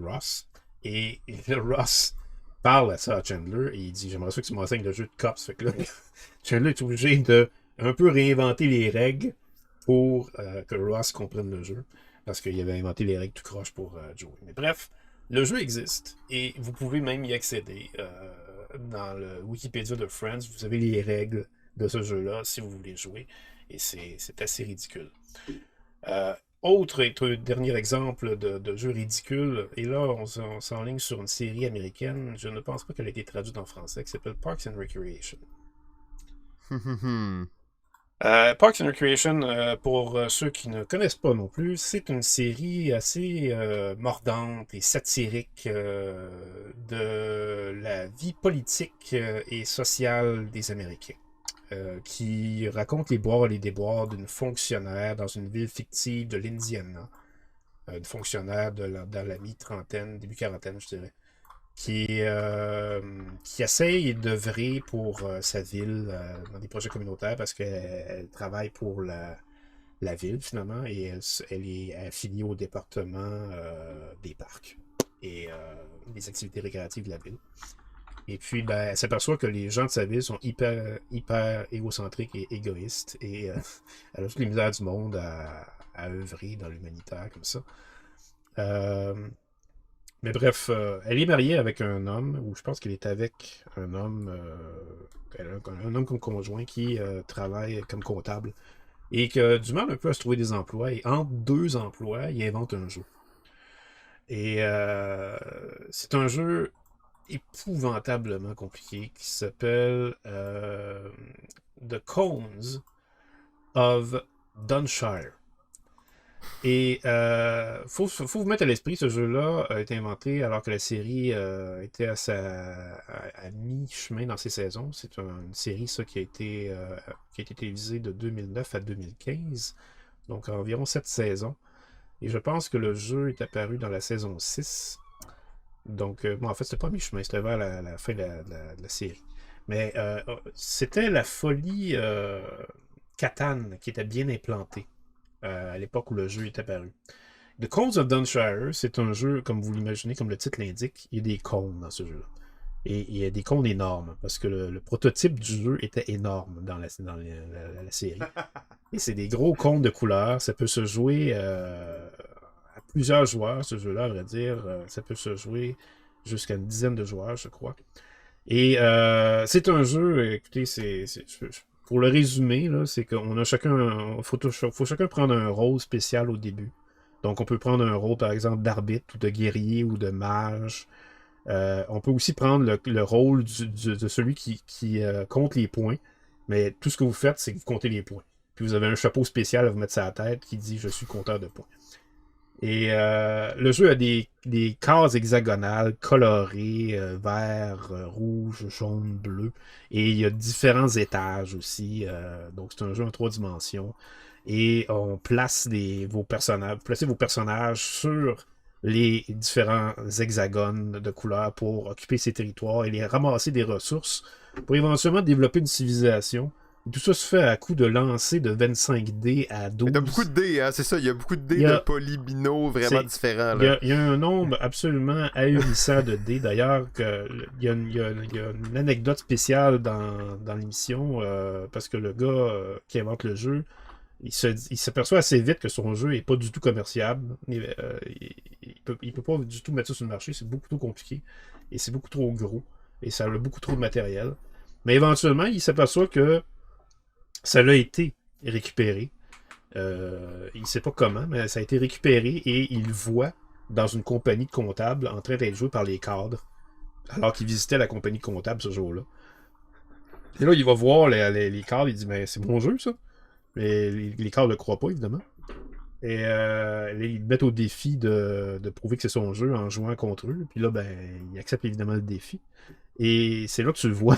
Ross. Et là, Ross parle à ça à Chandler et il dit j'aimerais ça que tu m'enseignes le jeu de Cops. Fait que là, Chandler est obligé de un peu réinventer les règles pour que Ross comprenne le jeu, parce qu'il avait inventé les règles tout croche pour Joey. Mais bref, le jeu existe, et vous pouvez même y accéder. Dans le Wikipédia de Friends, vous avez les règles de ce jeu-là, si vous voulez jouer, et c'est assez ridicule. Autre dernier exemple de jeu ridicule, et là, on s'enligne sur une série américaine, je ne pense pas qu'elle ait été traduite en français, qui s'appelle Parks and Recreation. Parks and Recreation, pour ceux qui ne connaissent pas non plus, c'est une série assez mordante et satirique de la vie politique et sociale des Américains, qui raconte les boires et les déboires d'une fonctionnaire dans une ville fictive de l'Indiana, une fonctionnaire dans la mi-trentaine, début quarantaine, je dirais, qui essaye d'œuvrer pour sa ville dans des projets communautaires parce qu'elle travaille pour la ville finalement et elle est affiliée au département des parcs et des activités récréatives de la ville. Et puis, ben, elle s'aperçoit que les gens de sa ville sont hyper égocentriques et égoïstes et elle a toutes les misères du monde à œuvrer dans l'humanitaire comme ça. Mais bref, elle est mariée avec un homme, ou je pense qu'elle est avec un homme, un homme comme conjoint qui travaille comme comptable et qui a du mal un peu à se trouver des emplois. Et entre deux emplois, il invente un jeu. Et c'est un jeu épouvantablement compliqué qui s'appelle The Cones of Dunshire. Et faut vous mettre à l'esprit, ce jeu-là a été inventé alors que la série était à mi-chemin dans ses saisons. C'est une série ça, qui a été télévisée de 2009 à 2015, donc environ 7 saisons. Et je pense que le jeu est apparu dans la saison 6. Donc, bon, en fait, c'était pas mi-chemin, c'était vers la fin de la série. Mais c'était la folie Catan qui était bien implantée à l'époque où le jeu est apparu. The Cones of Dunshire, c'est un jeu, comme vous l'imaginez, comme le titre l'indique, il y a des cônes dans ce jeu-là. Et il y a des cônes énormes, parce que le prototype du jeu était énorme dans la série. Et c'est des gros cônes de couleur, ça peut se jouer à plusieurs joueurs, ce jeu-là, à vrai dire. Ça peut se jouer jusqu'à une dizaine de joueurs, je crois. Et c'est un jeu, écoutez, pour le résumer, là, c'est qu'on a chacun. Faut chacun prendre un rôle spécial au début. Donc, on peut prendre un rôle, par exemple, d'arbitre, ou de guerrier, ou de mage. On peut aussi prendre le rôle de celui qui compte les points. Mais tout ce que vous faites, c'est que vous comptez les points. Puis vous avez un chapeau spécial à vous mettre sur la tête qui dit « Je suis compteur de points ». Et le jeu a des cases hexagonales colorées, vert, rouge, jaune, bleu. Et il y a différents étages aussi. Donc c'est un jeu en 3 dimensions. Et on place vos personnages. Vous placez vos personnages sur les différents hexagones de couleurs pour occuper ces territoires et les ramasser des ressources pour éventuellement développer une civilisation. Tout ça se fait à coup de lancer de 25 dés à 12. Il y a beaucoup de dés, hein, c'est ça. Il y a beaucoup de dés de polybinaux vraiment différents. Là. Il y a un nombre absolument ahurissant de dés. D'ailleurs, il y a une anecdote spéciale dans l'émission parce que le gars qui invente le jeu, il s'aperçoit assez vite que son jeu n'est pas du tout commerciable. Il peut pas du tout mettre ça sur le marché. C'est beaucoup trop compliqué. Et c'est beaucoup trop gros. Et ça a beaucoup trop de matériel. Mais éventuellement, il s'aperçoit que ça l'a été récupéré. Il ne sait pas comment, mais ça a été récupéré et il voit dans une compagnie de comptables en train d'être joué par les cadres alors qu'il visitait la compagnie de comptables ce jour-là. Et là, il va voir les cadres, il dit « Mais c'est mon jeu, ça? » Mais les cadres ne le croient pas, évidemment. Et ils mettent au défi de prouver que c'est son jeu en jouant contre eux. Puis là, ben, il accepte évidemment le défi. Et c'est là que tu le vois.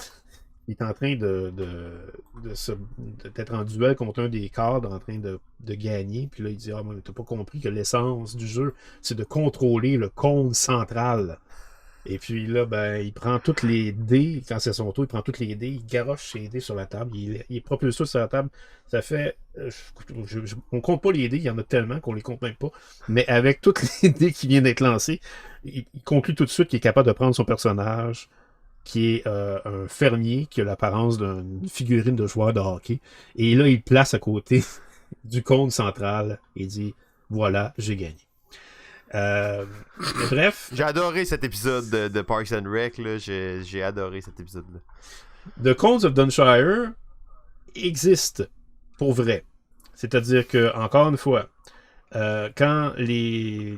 Il est en train d'être en duel contre un des cadres, en train de gagner. Puis là, il dit « Ah, mais t'as pas compris que l'essence du jeu, c'est de contrôler le cône central. » Et puis là, ben, il prend toutes les dés, quand c'est son tour, il prend toutes les dés, il garoche ses dés sur la table, il propulse ça sur la table. Ça fait... on compte pas les dés, il y en a tellement qu'on les compte même pas. Mais avec toutes les dés qui viennent d'être lancés, il conclut tout de suite qu'il est capable de prendre son personnage, qui est un fermier, qui a l'apparence d'une figurine de joueur de hockey. Et là, il place à côté du cône central et dit « Voilà, j'ai gagné. » Mais bref. J'ai adoré cet épisode de Parks and Rec, là. J'ai adoré cet épisode-là. The Cones of Dunshire existe pour vrai. C'est-à-dire que, encore une fois, quand les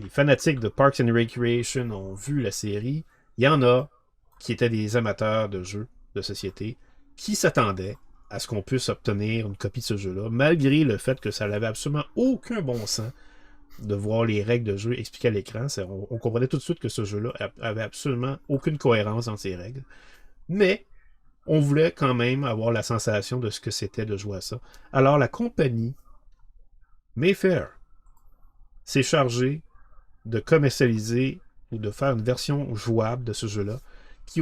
fanatiques de Parks and Recreation ont vu la série, il y en a qui étaient des amateurs de jeux de société qui s'attendaient à ce qu'on puisse obtenir une copie de ce jeu-là, malgré le fait que ça n'avait absolument aucun bon sens de voir les règles de jeu expliquées à l'écran. On comprenait tout de suite que ce jeu-là avait absolument aucune cohérence dans ses règles. Mais on voulait quand même avoir la sensation de ce que c'était de jouer à ça. Alors la compagnie Mayfair s'est chargée de commercialiser ou de faire une version jouable de ce jeu-là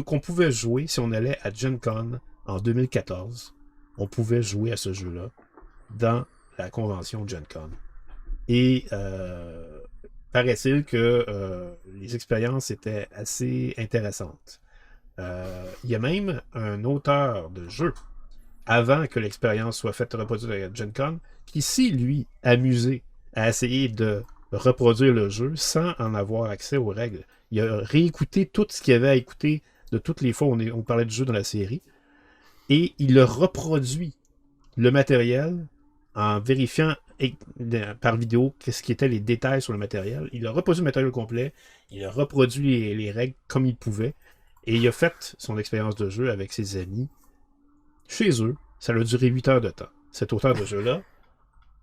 qu'on pouvait jouer si on allait à Gen Con en 2014. On pouvait jouer à ce jeu-là dans la convention Gen Con. Et paraît-il que les expériences étaient assez intéressantes. Il y a même un auteur de jeu, avant que l'expérience soit faite reproduire à Gen Con, qui s'est, lui, amusé à essayer de reproduire le jeu sans en avoir accès aux règles. Il a réécouté tout ce qu'il y avait à écouter de toutes les fois où on parlait du jeu dans la série, et il a reproduit le matériel en vérifiant par vidéo qu'est-ce qui étaient les détails sur le matériel. Il a reproduit le matériel complet, il a reproduit les règles comme il pouvait, et il a fait son expérience de jeu avec ses amis chez eux. Ça a duré 8 heures de temps. Cet auteur de jeu-là,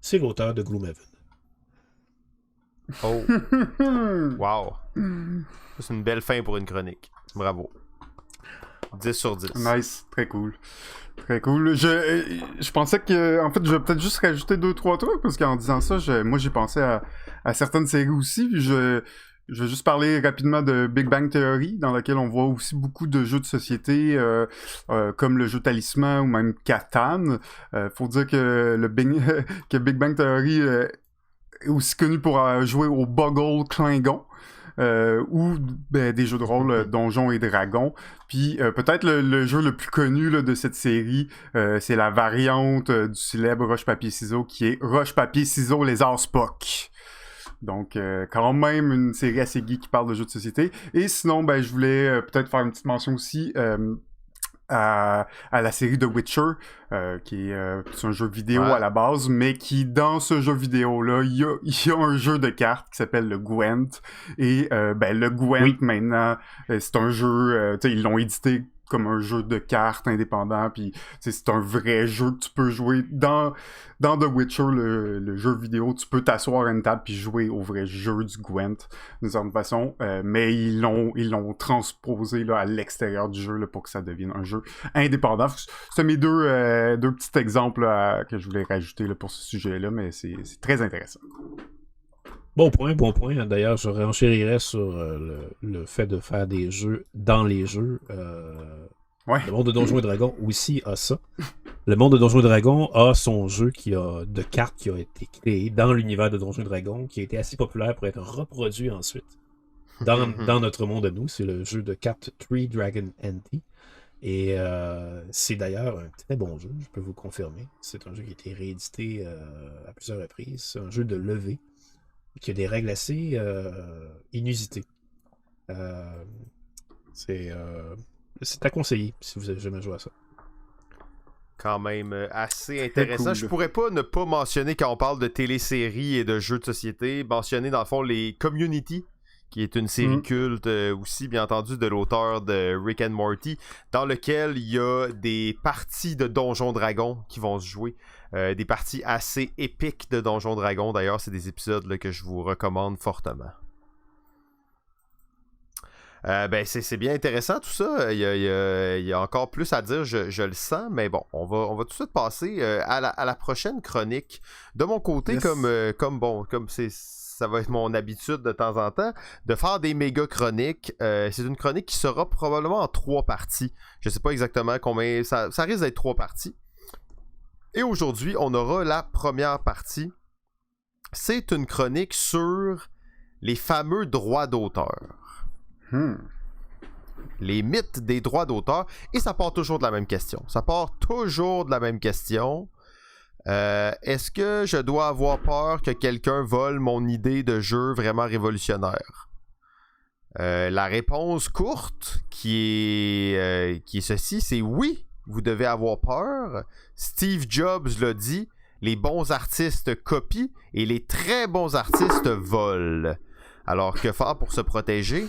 c'est l'auteur de Gloomhaven. Oh! Wow! C'est une belle fin pour une chronique. Bravo. 10 sur 10. Nice, très cool. Très cool. Je pensais que, en fait, je vais peut-être juste rajouter 2-3 trucs, parce qu'en disant ça, moi j'ai pensé à certaines séries aussi, puis je vais juste parler rapidement de Big Bang Theory, dans laquelle on voit aussi beaucoup de jeux de société, comme le jeu Talisman ou même Catan. Faut dire que que Big Bang Theory est aussi connu pour jouer au Boggle Klingon. Ou des jeux de rôle Donjons et Dragons. Puis peut-être le jeu le plus connu là, de cette série, c'est la variante du célèbre Roche-Papier-Ciseaux, qui est Roche-Papier-Ciseaux Lézard Spock. Donc quand même une série assez geek qui parle de jeux de société. Et sinon, je voulais peut-être faire une petite mention aussi à la série The Witcher, qui est un jeu vidéo à la base, mais qui, dans ce jeu vidéo-là, il y a un jeu de cartes qui s'appelle le Gwent, et le Gwent, maintenant, c'est un jeu, ils l'ont édité comme un jeu de cartes indépendant, puis c'est un vrai jeu que tu peux jouer dans The Witcher, le jeu vidéo. Tu peux t'asseoir à une table puis jouer au vrai jeu du Gwent d'une certaine façon, mais ils l'ont transposé là, à l'extérieur du jeu là, pour que ça devienne un jeu indépendant. C'est mes deux petits exemples là, que je voulais rajouter là, pour ce sujet-là, mais c'est très intéressant. Bon point. D'ailleurs, je renchérirais sur le fait de faire des jeux dans les jeux. Le monde de Donjons et Dragons aussi a ça. Le monde de Donjons et Dragons a son jeu de cartes qui a été créé dans l'univers de Donjons et Dragons, qui a été assez populaire pour être reproduit ensuite dans notre monde à nous. C'est le jeu de cartes Three Dragon Ante. Et c'est d'ailleurs un très bon jeu, je peux vous confirmer. C'est un jeu qui a été réédité à plusieurs reprises. C'est un jeu de levée qui a des règles assez inusitées. C'est à conseiller si vous avez jamais joué à ça. Quand même assez intéressant. Cool. Je pourrais pas ne pas mentionner, quand on parle de téléséries et de jeux de société, mentionner dans le fond les Community, qui est une série culte aussi, bien entendu, de l'auteur de Rick and Morty, dans lequel il y a des parties de Donjons Dragons qui vont se jouer. Des parties assez épiques de Donjons Dragons. D'ailleurs, c'est des épisodes là, que je vous recommande fortement. C'est bien intéressant tout ça. Il y a encore plus à dire, je le sens, mais bon, on va tout de suite passer à la prochaine chronique. De mon côté, yes. comme ça va être mon habitude de temps en temps, de faire des méga chroniques. C'est une chronique qui sera probablement en 3 parties. Je sais pas exactement combien, ça risque d'être 3 parties. Et aujourd'hui, on aura la première partie. C'est une chronique sur les fameux droits d'auteur. Les mythes des droits d'auteur. Et ça part toujours de la même question. Est-ce que je dois avoir peur que quelqu'un vole mon idée de jeu vraiment révolutionnaire? La réponse courte qui est ceci, c'est oui, vous devez avoir peur. Steve Jobs l'a dit, les bons artistes copient et les très bons artistes volent. Alors que faire pour se protéger?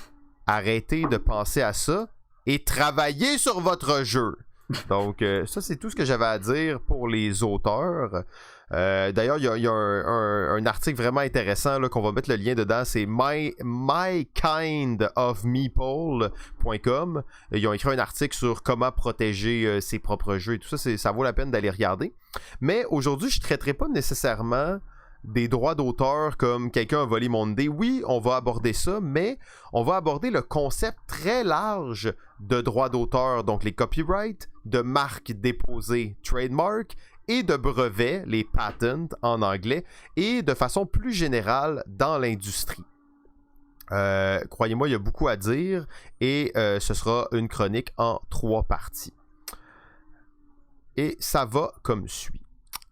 Arrêtez de penser à ça et travaillez sur votre jeu. Donc, ça, c'est tout ce que j'avais à dire pour les auteurs. D'ailleurs, il y a un article vraiment intéressant là, qu'on va mettre le lien dedans. C'est mykindofmeeple.com. Ils ont écrit un article sur comment protéger ses propres jeux et tout ça. Ça vaut la peine d'aller regarder. Mais aujourd'hui, je ne traiterai pas nécessairement des droits d'auteur comme quelqu'un a volé mon idée, oui, on va aborder ça, mais on va aborder le concept très large de droits d'auteur, donc les copyrights, de marques déposées, trademark, et de brevets, les patents en anglais, et de façon plus générale dans l'industrie. Croyez-moi, il y a beaucoup à dire, et ce sera une chronique en 3 parties. Et ça va comme suit.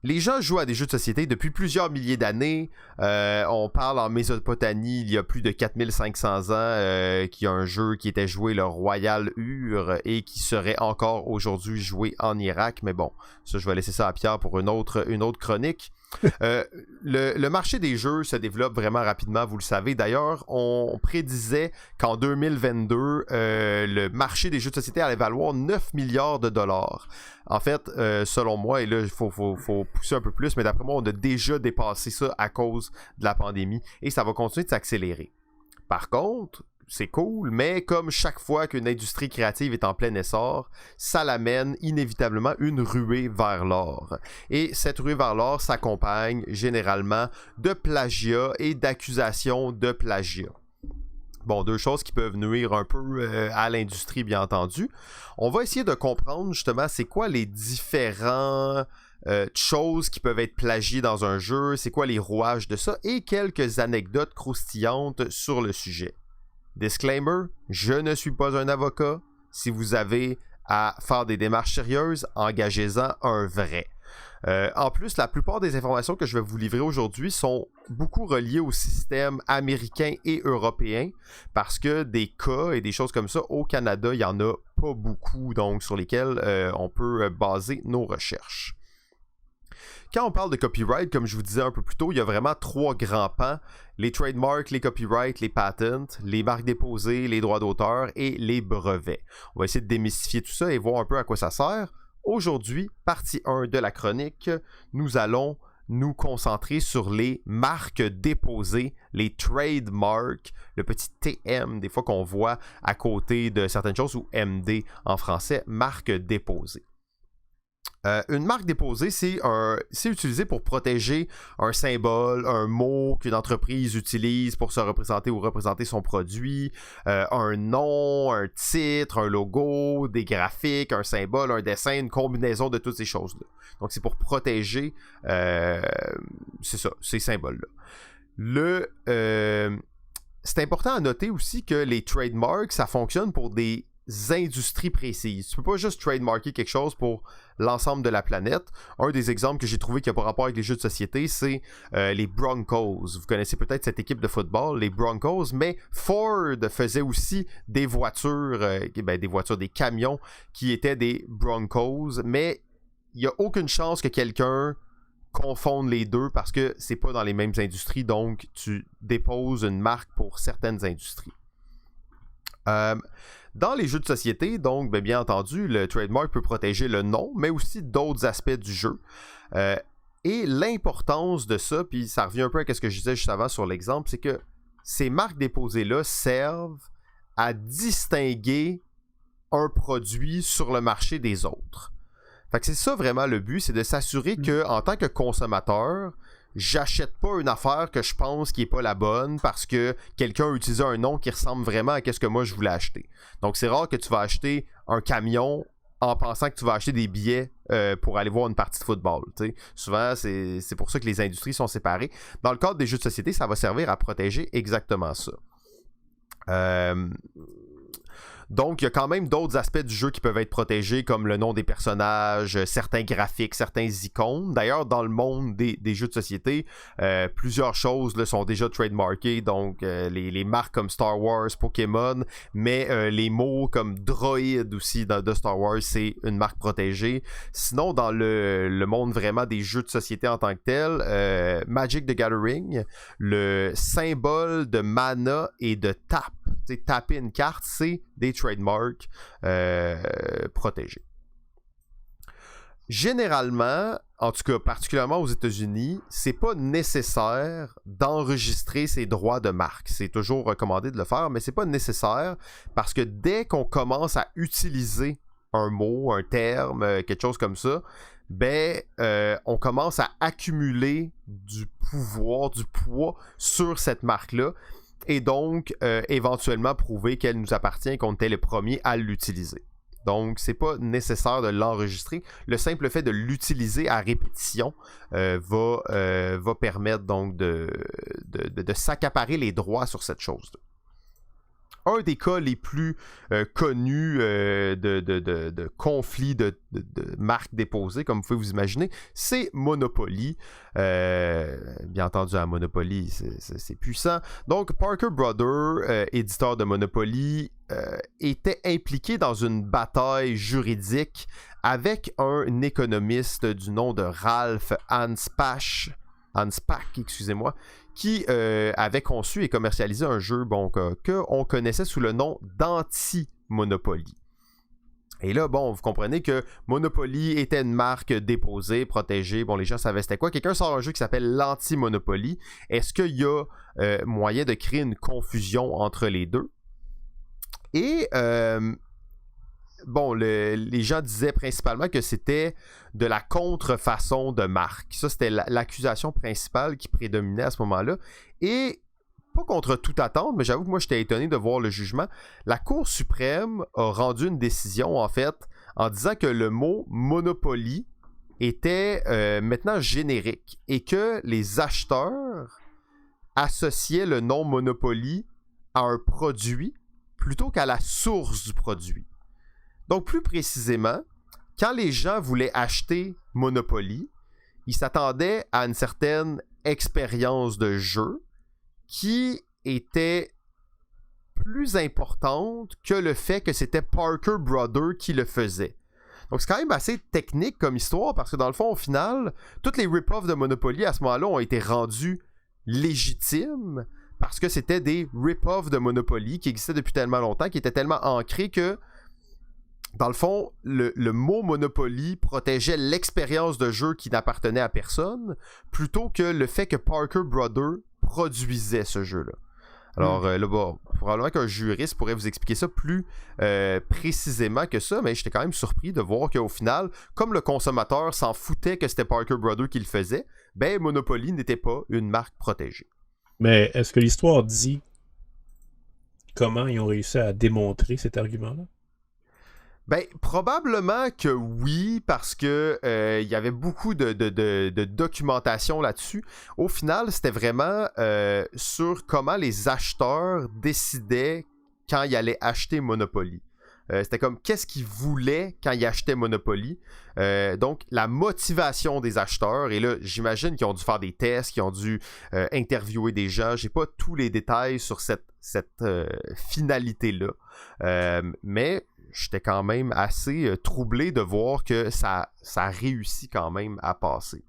Les gens jouent à des jeux de société depuis plusieurs milliers d'années. On parle en Mésopotamie, il y a plus de 4500 ans, qu'il y a un jeu qui était joué, le Royal Ur, et qui serait encore aujourd'hui joué en Irak. Mais bon, ça, je vais laisser ça à Pierre pour une autre chronique. Le marché des jeux se développe vraiment rapidement, vous le savez. D'ailleurs, on prédisait qu'en 2022, le marché des jeux de société allait valoir 9 milliards de dollars. En fait, selon moi, et là, il faut pousser un peu plus, mais d'après moi, on a déjà dépassé ça à cause de la pandémie et ça va continuer de s'accélérer. Par contre, c'est cool, mais comme chaque fois qu'une industrie créative est en plein essor, ça l'amène inévitablement une ruée vers l'or. Et cette ruée vers l'or s'accompagne généralement de plagiat et d'accusations de plagiat. Bon, 2 choses qui peuvent nuire un peu à l'industrie, bien entendu. On va essayer de comprendre justement c'est quoi les différents choses qui peuvent être plagiées dans un jeu, c'est quoi les rouages de ça, et quelques anecdotes croustillantes sur le sujet. Disclaimer, je ne suis pas un avocat. Si vous avez à faire des démarches sérieuses, engagez-en un vrai. En plus, la plupart des informations que je vais vous livrer aujourd'hui sont beaucoup reliées au système américain et européen parce que des cas et des choses comme ça, au Canada, il n'y en a pas beaucoup, donc sur lesquels on peut baser nos recherches. Quand on parle de copyright, comme je vous disais un peu plus tôt, il y a vraiment 3 grands pans. Les trademarks, les copyrights, les patents, les marques déposées, les droits d'auteur et les brevets. On va essayer de démystifier tout ça et voir un peu à quoi ça sert. Aujourd'hui, partie 1 de la chronique, nous allons nous concentrer sur les marques déposées, les trademarks, le petit TM des fois qu'on voit à côté de certaines choses, ou MD en français, marque déposée. Une marque déposée, c'est utilisé pour protéger un symbole, un mot qu'une entreprise utilise pour se représenter ou représenter son produit, un nom, un titre, un logo, des graphiques, un symbole, un dessin, une combinaison de toutes ces choses-là. Donc c'est pour protéger c'est ça, ces symboles-là. C'est important à noter aussi que les trademarks, ça fonctionne pour des industries précises. Tu peux pas juste trademarker quelque chose pour l'ensemble de la planète. Un des exemples que j'ai trouvé qui n'a pas rapport avec les jeux de société, c'est les Broncos. Vous connaissez peut-être cette équipe de football, les Broncos, mais Ford faisait aussi des voitures, des camions qui étaient des Broncos, mais il n'y a aucune chance que quelqu'un confonde les deux parce que c'est pas dans les mêmes industries, donc tu déposes une marque pour certaines industries. Dans les jeux de société, donc, bien entendu, le trademark peut protéger le nom, mais aussi d'autres aspects du jeu. Et l'importance de ça, puis ça revient un peu à ce que je disais juste avant sur l'exemple, c'est que ces marques déposées-là servent à distinguer un produit sur le marché des autres. Fait que c'est ça vraiment le but, c'est de s'assurer que en tant que consommateur, j'achète pas une affaire que je pense qui est pas la bonne parce que quelqu'un a utilisé un nom qui ressemble vraiment à ce que moi je voulais acheter. Donc c'est rare que tu vas acheter un camion en pensant que tu vas acheter des billets pour aller voir une partie de football. T'sais. Souvent, c'est pour ça que les industries sont séparées. Dans le cadre des jeux de société, ça va servir à protéger exactement ça. Donc, il y a quand même d'autres aspects du jeu qui peuvent être protégés, comme le nom des personnages, certains graphiques, certains icônes. D'ailleurs, dans le monde des jeux de société, plusieurs choses là, sont déjà trademarkées. Donc, les marques comme Star Wars, Pokémon, mais les mots comme droïde aussi de Star Wars, c'est une marque protégée. Sinon, dans le monde vraiment des jeux de société en tant que tel, Magic the Gathering, le symbole de mana et de tap, taper une carte, c'est des trademarks protégés. Généralement, en tout cas particulièrement aux États-Unis, c'est pas nécessaire d'enregistrer ses droits de marque. C'est toujours recommandé de le faire, mais c'est pas nécessaire parce que dès qu'on commence à utiliser un mot, un terme, quelque chose comme ça, ben, on commence à accumuler du pouvoir, du poids sur cette marque-là, et donc éventuellement prouver qu'elle nous appartient et qu'on était les premiers à l'utiliser. Donc, c'est pas nécessaire de l'enregistrer. Le simple fait de l'utiliser à répétition va permettre donc de s'accaparer les droits sur cette chose-là. Un des cas les plus connus de conflits de marques déposées, comme vous pouvez vous imaginer, c'est Monopoly. Bien entendu, à Monopoly, c'est puissant. Donc, Parker Brothers, éditeur de Monopoly, était impliqué dans une bataille juridique avec un économiste du nom de Ralph Anspach, excusez-moi, qui avait conçu et commercialisé un jeu qu'on connaissait sous le nom d'Anti-Monopoly. Et là, vous comprenez que Monopoly était une marque déposée, protégée. Bon, les gens savaient c'était quoi. Quelqu'un sort un jeu qui s'appelle l'Anti-Monopoly. Est-ce qu'il y a moyen de créer une confusion entre les deux? Et les gens disaient principalement que c'était de la contrefaçon de marque. Ça, c'était l'accusation principale qui prédominait à ce moment-là. Et, pas contre toute attente, mais j'avoue que moi, j'étais étonné de voir le jugement. La Cour suprême a rendu une décision, en fait, en disant que le mot Monopoly était maintenant générique et que les acheteurs associaient le nom Monopoly à un produit plutôt qu'à la source du produit. Donc, plus précisément, quand les gens voulaient acheter Monopoly, ils s'attendaient à une certaine expérience de jeu qui était plus importante que le fait que c'était Parker Brothers qui le faisait. Donc, c'est quand même assez technique comme histoire parce que dans le fond, au final, toutes les rip-offs de Monopoly à ce moment-là ont été rendus légitimes parce que c'était des rip-offs de Monopoly qui existaient depuis tellement longtemps, qui étaient tellement ancrés que dans le fond, le mot Monopoly protégeait l'expérience de jeu qui n'appartenait à personne, plutôt que le fait que Parker Brothers produisait ce jeu-là. Alors là, probablement qu'un juriste pourrait vous expliquer ça plus précisément que ça, mais j'étais quand même surpris de voir qu'au final, comme le consommateur s'en foutait que c'était Parker Brothers qui le faisait, ben Monopoly n'était pas une marque protégée. Mais est-ce que l'histoire dit comment ils ont réussi à démontrer cet argument-là? Ben, probablement que oui, parce que il y avait beaucoup de documentation là-dessus. Au final, c'était vraiment sur comment les acheteurs décidaient quand ils allaient acheter Monopoly. C'était comme qu'est-ce qu'ils voulaient quand ils achetaient Monopoly. Donc, la motivation des acheteurs. Et là, j'imagine qu'ils ont dû faire des tests, qu'ils ont dû interviewer des gens. J'ai pas tous les détails sur cette finalité-là. Mais j'étais quand même assez troublé de voir que ça a réussi quand même à passer.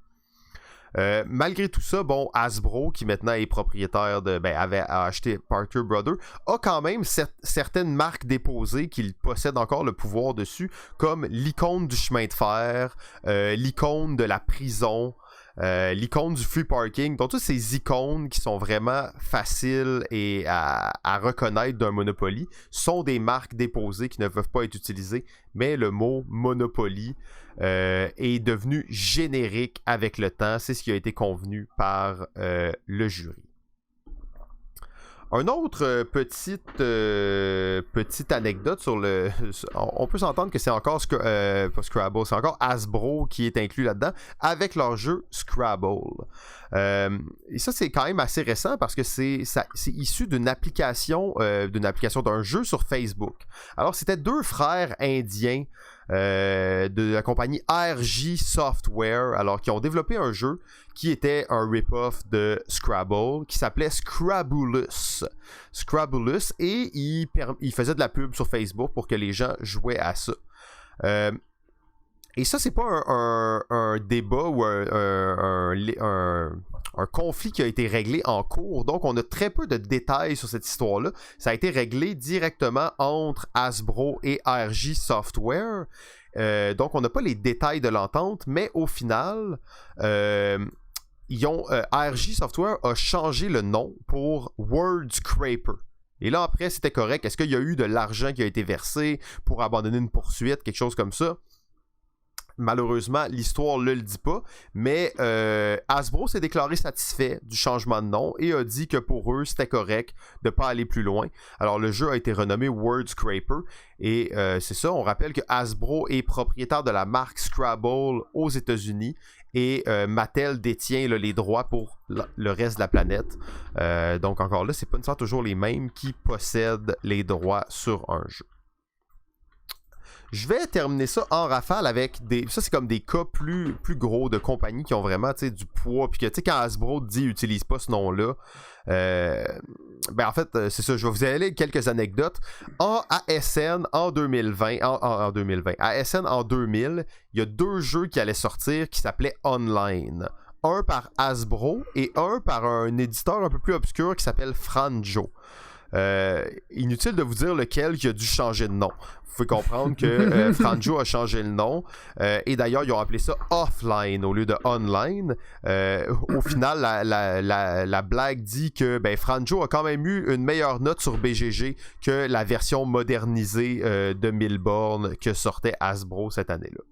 Malgré tout ça, Hasbro, qui maintenant est propriétaire avait acheté Parker Brothers, a quand même certaines marques déposées qu'il possède encore le pouvoir dessus, comme l'icône du chemin de fer, l'icône de la prison, l'icône du free parking. Donc toutes ces icônes qui sont vraiment faciles et à reconnaître d'un Monopoly sont des marques déposées qui ne peuvent pas être utilisées, mais le mot Monopoly est devenu générique avec le temps. C'est ce qui a été convenu par le jury. Un autre petite anecdote sur le... On peut s'entendre que c'est encore pas Scrabble, c'est encore Hasbro qui est inclus là-dedans avec leur jeu Scrabble. Et ça, c'est quand même assez récent parce que c'est issu d'une application d'un jeu sur Facebook. Alors, c'était deux frères indiens de la compagnie RJ Software, alors qui ont développé un jeu qui était un rip-off de Scrabble, qui s'appelait Scrabulous, et il faisait de la pub sur Facebook pour que les gens jouaient à ça. Et ça, c'est pas un débat ou un conflit qui a été réglé en cours. Donc, on a très peu de détails sur cette histoire-là. Ça a été réglé directement entre Hasbro et RJ Software. Donc, on n'a pas les détails de l'entente, mais au final, RJ Software a changé le nom pour Wordscraper. Et là, après, c'était correct. Est-ce qu'il y a eu de l'argent qui a été versé pour abandonner une poursuite, quelque chose comme ça? Malheureusement, l'histoire ne le dit pas, mais Hasbro s'est déclaré satisfait du changement de nom et a dit que pour eux, c'était correct de ne pas aller plus loin. Alors, le jeu a été renommé Word Scraper et c'est ça, on rappelle que Hasbro est propriétaire de la marque Scrabble aux États-Unis et Mattel détient là, les droits pour le reste de la planète. Donc, encore là, c'est pas nécessairement toujours les mêmes qui possèdent les droits sur un jeu. Je vais terminer ça en rafale avec des... Ça, c'est comme des cas plus gros de compagnies qui ont vraiment du poids. Puis que, tu sais, quand Hasbro dit « utilise pas ce nom-là », ben en fait, c'est ça. Je vais vous aller quelques anecdotes. En ASN en 2020, ASN en 2000, il y a 2 jeux qui allaient sortir qui s'appelaient Online. Un par Hasbro et un par un éditeur un peu plus obscur qui s'appelle Franjo. Inutile de vous dire lequel qui a dû changer de nom. Vous pouvez comprendre que Franjo a changé le nom. Et d'ailleurs, ils ont appelé ça Offline au lieu de Online. Au final, la blague dit que Franjo a quand même eu une meilleure note sur BGG que la version modernisée de 1000 bornes que sortait Hasbro cette année-là.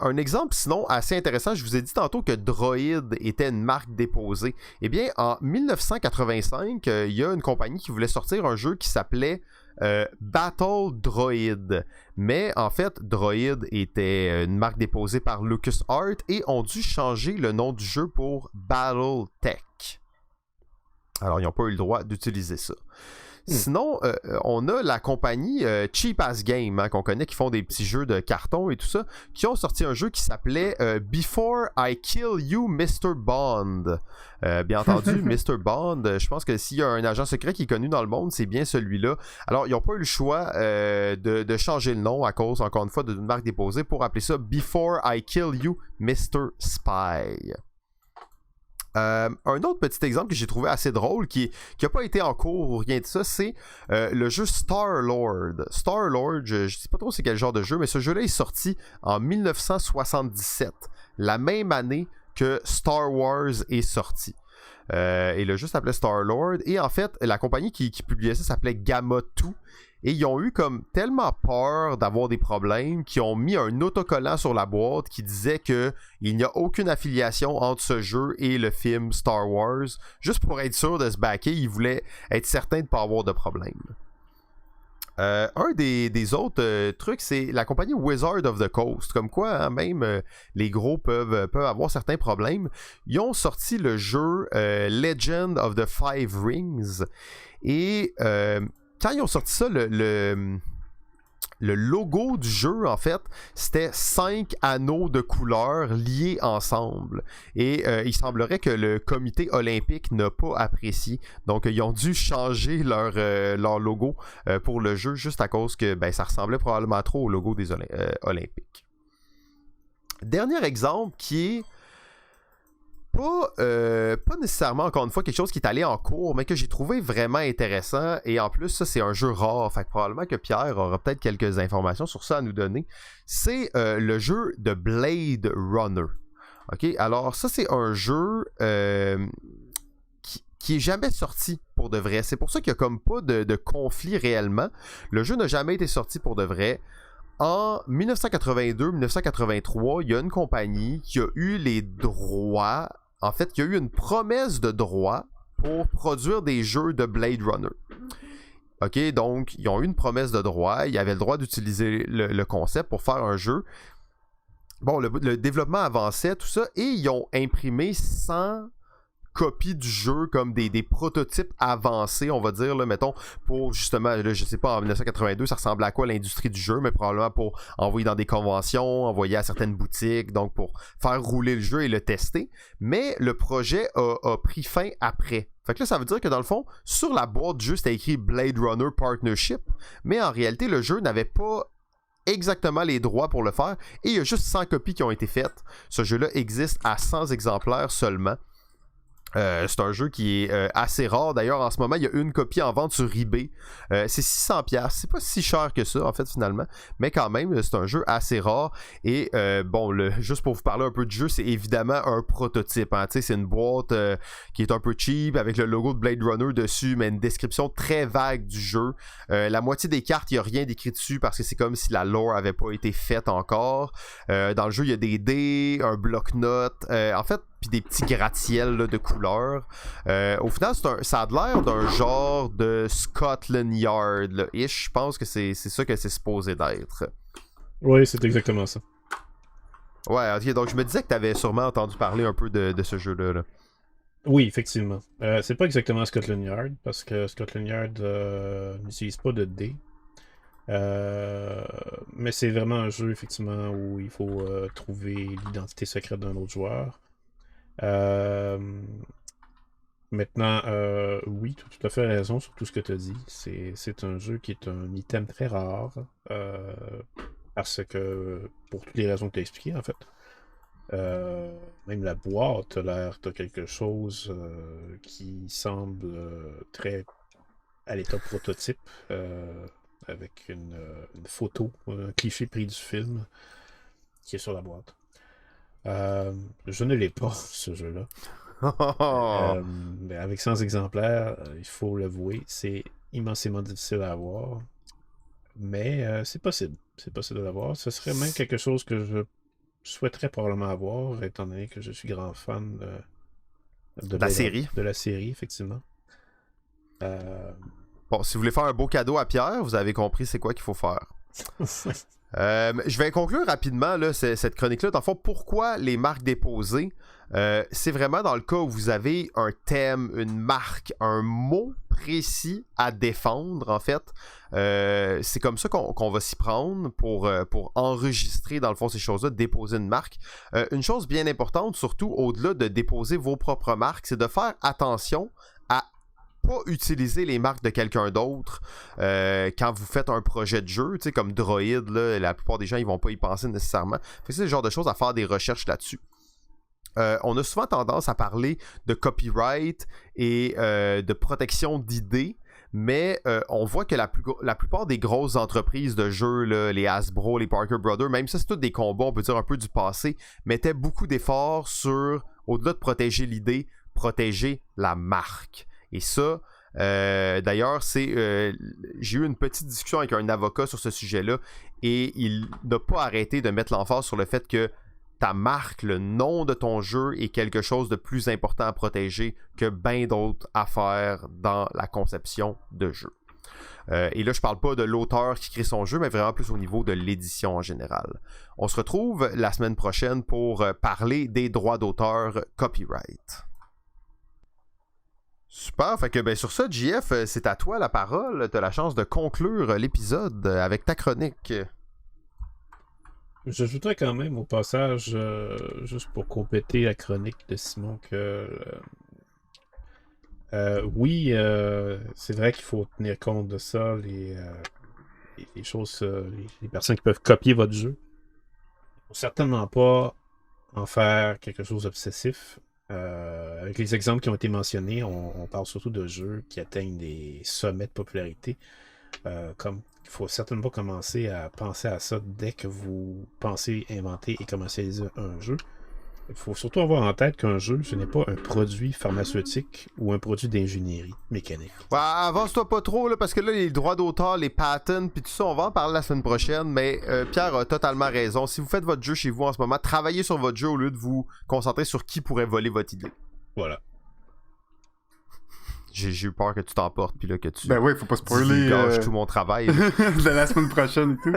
Un exemple sinon assez intéressant, je vous ai dit tantôt que Droid était une marque déposée. Eh bien, en 1985, il y a une compagnie qui voulait sortir un jeu qui s'appelait Battle Droid. Mais en fait, Droid était une marque déposée par LucasArts et ont dû changer le nom du jeu pour BattleTech. Alors, ils n'ont pas eu le droit d'utiliser ça. Sinon, on a la compagnie Cheap As Game, qu'on connaît, qui font des petits jeux de carton et tout ça, qui ont sorti un jeu qui s'appelait Before I Kill You, Mr. Bond. Bien entendu, Mr. Bond, je pense que s'il y a un agent secret qui est connu dans le monde, c'est bien celui-là. Alors, ils n'ont pas eu le choix de changer le nom à cause, encore une fois, d'une marque déposée pour appeler ça Before I Kill You, Mr. Spy. Un autre petit exemple que j'ai trouvé assez drôle, qui n'a pas été en cours ou rien de ça, c'est le jeu Star-Lord. Star-Lord, je ne sais pas trop c'est quel genre de jeu, mais ce jeu-là est sorti en 1977, la même année que Star Wars est sorti. Et le jeu s'appelait Star-Lord, et en fait, la compagnie qui publiait ça s'appelait Gamma 2. Et ils ont eu comme tellement peur d'avoir des problèmes qu'ils ont mis un autocollant sur la boîte qui disait qu'il n'y a aucune affiliation entre ce jeu et le film Star Wars. Juste pour être sûr de se backer, ils voulaient être certains de ne pas avoir de problème. Un des autres trucs, c'est la compagnie Wizard of the Coast. Comme quoi, même les gros peuvent avoir certains problèmes. Ils ont sorti le jeu Legend of the Five Rings. Et... quand ils ont sorti ça, le logo du jeu, en fait, c'était 5 anneaux de couleurs liés ensemble. Et il semblerait que le comité olympique n'a pas apprécié. Donc, ils ont dû changer leur logo pour le jeu, juste à cause que ça ressemblait probablement trop au logo des Olympiques. Dernier exemple qui est pas nécessairement, encore une fois, quelque chose qui est allé en cours, mais que j'ai trouvé vraiment intéressant. Et en plus, ça, c'est un jeu rare. Fait que probablement que Pierre aura peut-être quelques informations sur ça à nous donner. C'est le jeu de Blade Runner. OK? Alors, ça, c'est un jeu qui est jamais sorti pour de vrai. C'est pour ça qu'il n'y a comme pas de conflit réellement. Le jeu n'a jamais été sorti pour de vrai. En 1982-1983, il y a une compagnie qui a eu les droits. En fait, il y a eu une promesse de droit pour produire des jeux de Blade Runner. OK, donc, ils ont eu une promesse de droit. Ils avaient le droit d'utiliser le concept pour faire un jeu. Bon, le développement avançait, tout ça, et ils ont imprimé 100 copies du jeu comme des prototypes avancés, on va dire, là, mettons, pour justement, là, je sais pas, en 1982, ça ressemblait à quoi l'industrie du jeu, mais probablement pour envoyer dans des conventions, envoyer à certaines boutiques, donc pour faire rouler le jeu et le tester. Mais le projet a pris fin après. Fait que là, ça veut dire que dans le fond, sur la boîte du jeu, c'était écrit Blade Runner Partnership, mais en réalité, le jeu n'avait pas exactement les droits pour le faire, et il y a juste 100 copies qui ont été faites. Ce jeu-là existe à 100 exemplaires seulement. C'est un jeu qui est assez rare. D'ailleurs, en ce moment, il y a une copie en vente sur eBay. C'est 600$. C'est pas si cher que ça, en fait, finalement. Mais quand même, c'est un jeu assez rare. Et bon, juste pour vous parler un peu du jeu, c'est évidemment un prototype. Hein. C'est une boîte qui est un peu cheap, avec le logo de Blade Runner dessus, mais une description très vague du jeu. La moitié des cartes, il n'y a rien d'écrit dessus, parce que c'est comme si la lore n'avait pas été faite encore. Dans le jeu, il y a des dés, un bloc-notes. En fait, puis des petits gratte-ciels là, de couleurs. Au final, ça a l'air d'un genre de Scotland Yard, là, ish. Je pense que c'est ça que c'est supposé d'être. Oui, c'est exactement ça. Ouais, ok, donc je me disais que tu avais sûrement entendu parler un peu de ce jeu-là. Là. Oui, effectivement. C'est pas exactement Scotland Yard, parce que Scotland Yard n'utilise pas de dés. Mais c'est vraiment un jeu, effectivement, où il faut trouver l'identité secrète d'un autre joueur. Maintenant, oui, tu as tout à fait raison sur tout ce que tu as dit. C'est un jeu qui est un item très rare, parce que, pour toutes les raisons que tu as expliquées, en fait. Même la boîte a l'air de quelque chose qui semble très à l'état prototype, avec une photo, un cliché pris du film qui est sur la boîte. Je ne l'ai pas, ce jeu-là. Mais avec 100 exemplaires, il faut l'avouer, c'est immensément difficile à avoir. Mais c'est possible. C'est possible de l'avoir. Ce serait même quelque chose que je souhaiterais probablement avoir, étant donné que je suis grand fan de la série. De la série, effectivement. Bon, si vous voulez faire un beau cadeau à Pierre, vous avez compris c'est quoi qu'il faut faire. Je vais conclure rapidement là, cette chronique-là. Dans le fond, pourquoi les marques déposées? C'est vraiment dans le cas où vous avez un thème, une marque, un mot précis à défendre, en fait. C'est comme ça qu'on va s'y prendre pour enregistrer, dans le fond, ces choses-là, déposer une marque. Une chose bien importante, surtout au-delà de déposer vos propres marques, c'est de faire attention à pas utiliser les marques de quelqu'un d'autre quand vous faites un projet de jeu, tu sais, comme Droid, là, la plupart des gens ils vont pas y penser nécessairement. C'est le genre de choses à faire des recherches là-dessus. On a souvent tendance à parler de copyright et de protection d'idées, mais on voit que la plupart des grosses entreprises de jeux, là, les Hasbro, les Parker Brothers, même ça c'est tous des combats, on peut dire un peu du passé, mettaient beaucoup d'efforts sur, au-delà de protéger l'idée, protéger la marque. Et ça, d'ailleurs, j'ai eu une petite discussion avec un avocat sur ce sujet-là et il n'a pas arrêté de mettre l'emphase sur le fait que ta marque, le nom de ton jeu est quelque chose de plus important à protéger que bien d'autres affaires dans la conception de jeu. Et là, je parle pas de l'auteur qui crée son jeu, mais vraiment plus au niveau de l'édition en général. On se retrouve la semaine prochaine pour parler des droits d'auteur copyright. Super, fait que ben sur ça, JF, c'est à toi la parole. T'as la chance de conclure l'épisode avec ta chronique. J'ajouterais quand même au passage, juste pour compléter la chronique de Simon, que oui, c'est vrai qu'il faut tenir compte de ça, les choses, les personnes qui peuvent copier votre jeu. Il ne faut certainement pas en faire quelque chose d'obsessif. Avec les exemples qui ont été mentionnés, on parle surtout de jeux qui atteignent des sommets de popularité. Comme il faut certainement pas commencer à penser à ça dès que vous pensez inventer et commercialiser un jeu. Il faut surtout avoir en tête qu'un jeu, ce n'est pas un produit pharmaceutique ou un produit d'ingénierie mécanique. Ouais, avance-toi pas trop, là, parce que là, les droits d'auteur, les patents, puis tout ça, on va en parler la semaine prochaine, mais Pierre a totalement raison. Si vous faites votre jeu chez vous en ce moment, travaillez sur votre jeu au lieu de vous concentrer sur qui pourrait voler votre idée. Voilà. J'ai eu peur que tu t'emportes, puis là, que tu... Ben oui, faut pas spoiler tout mon travail. de la semaine prochaine et tout.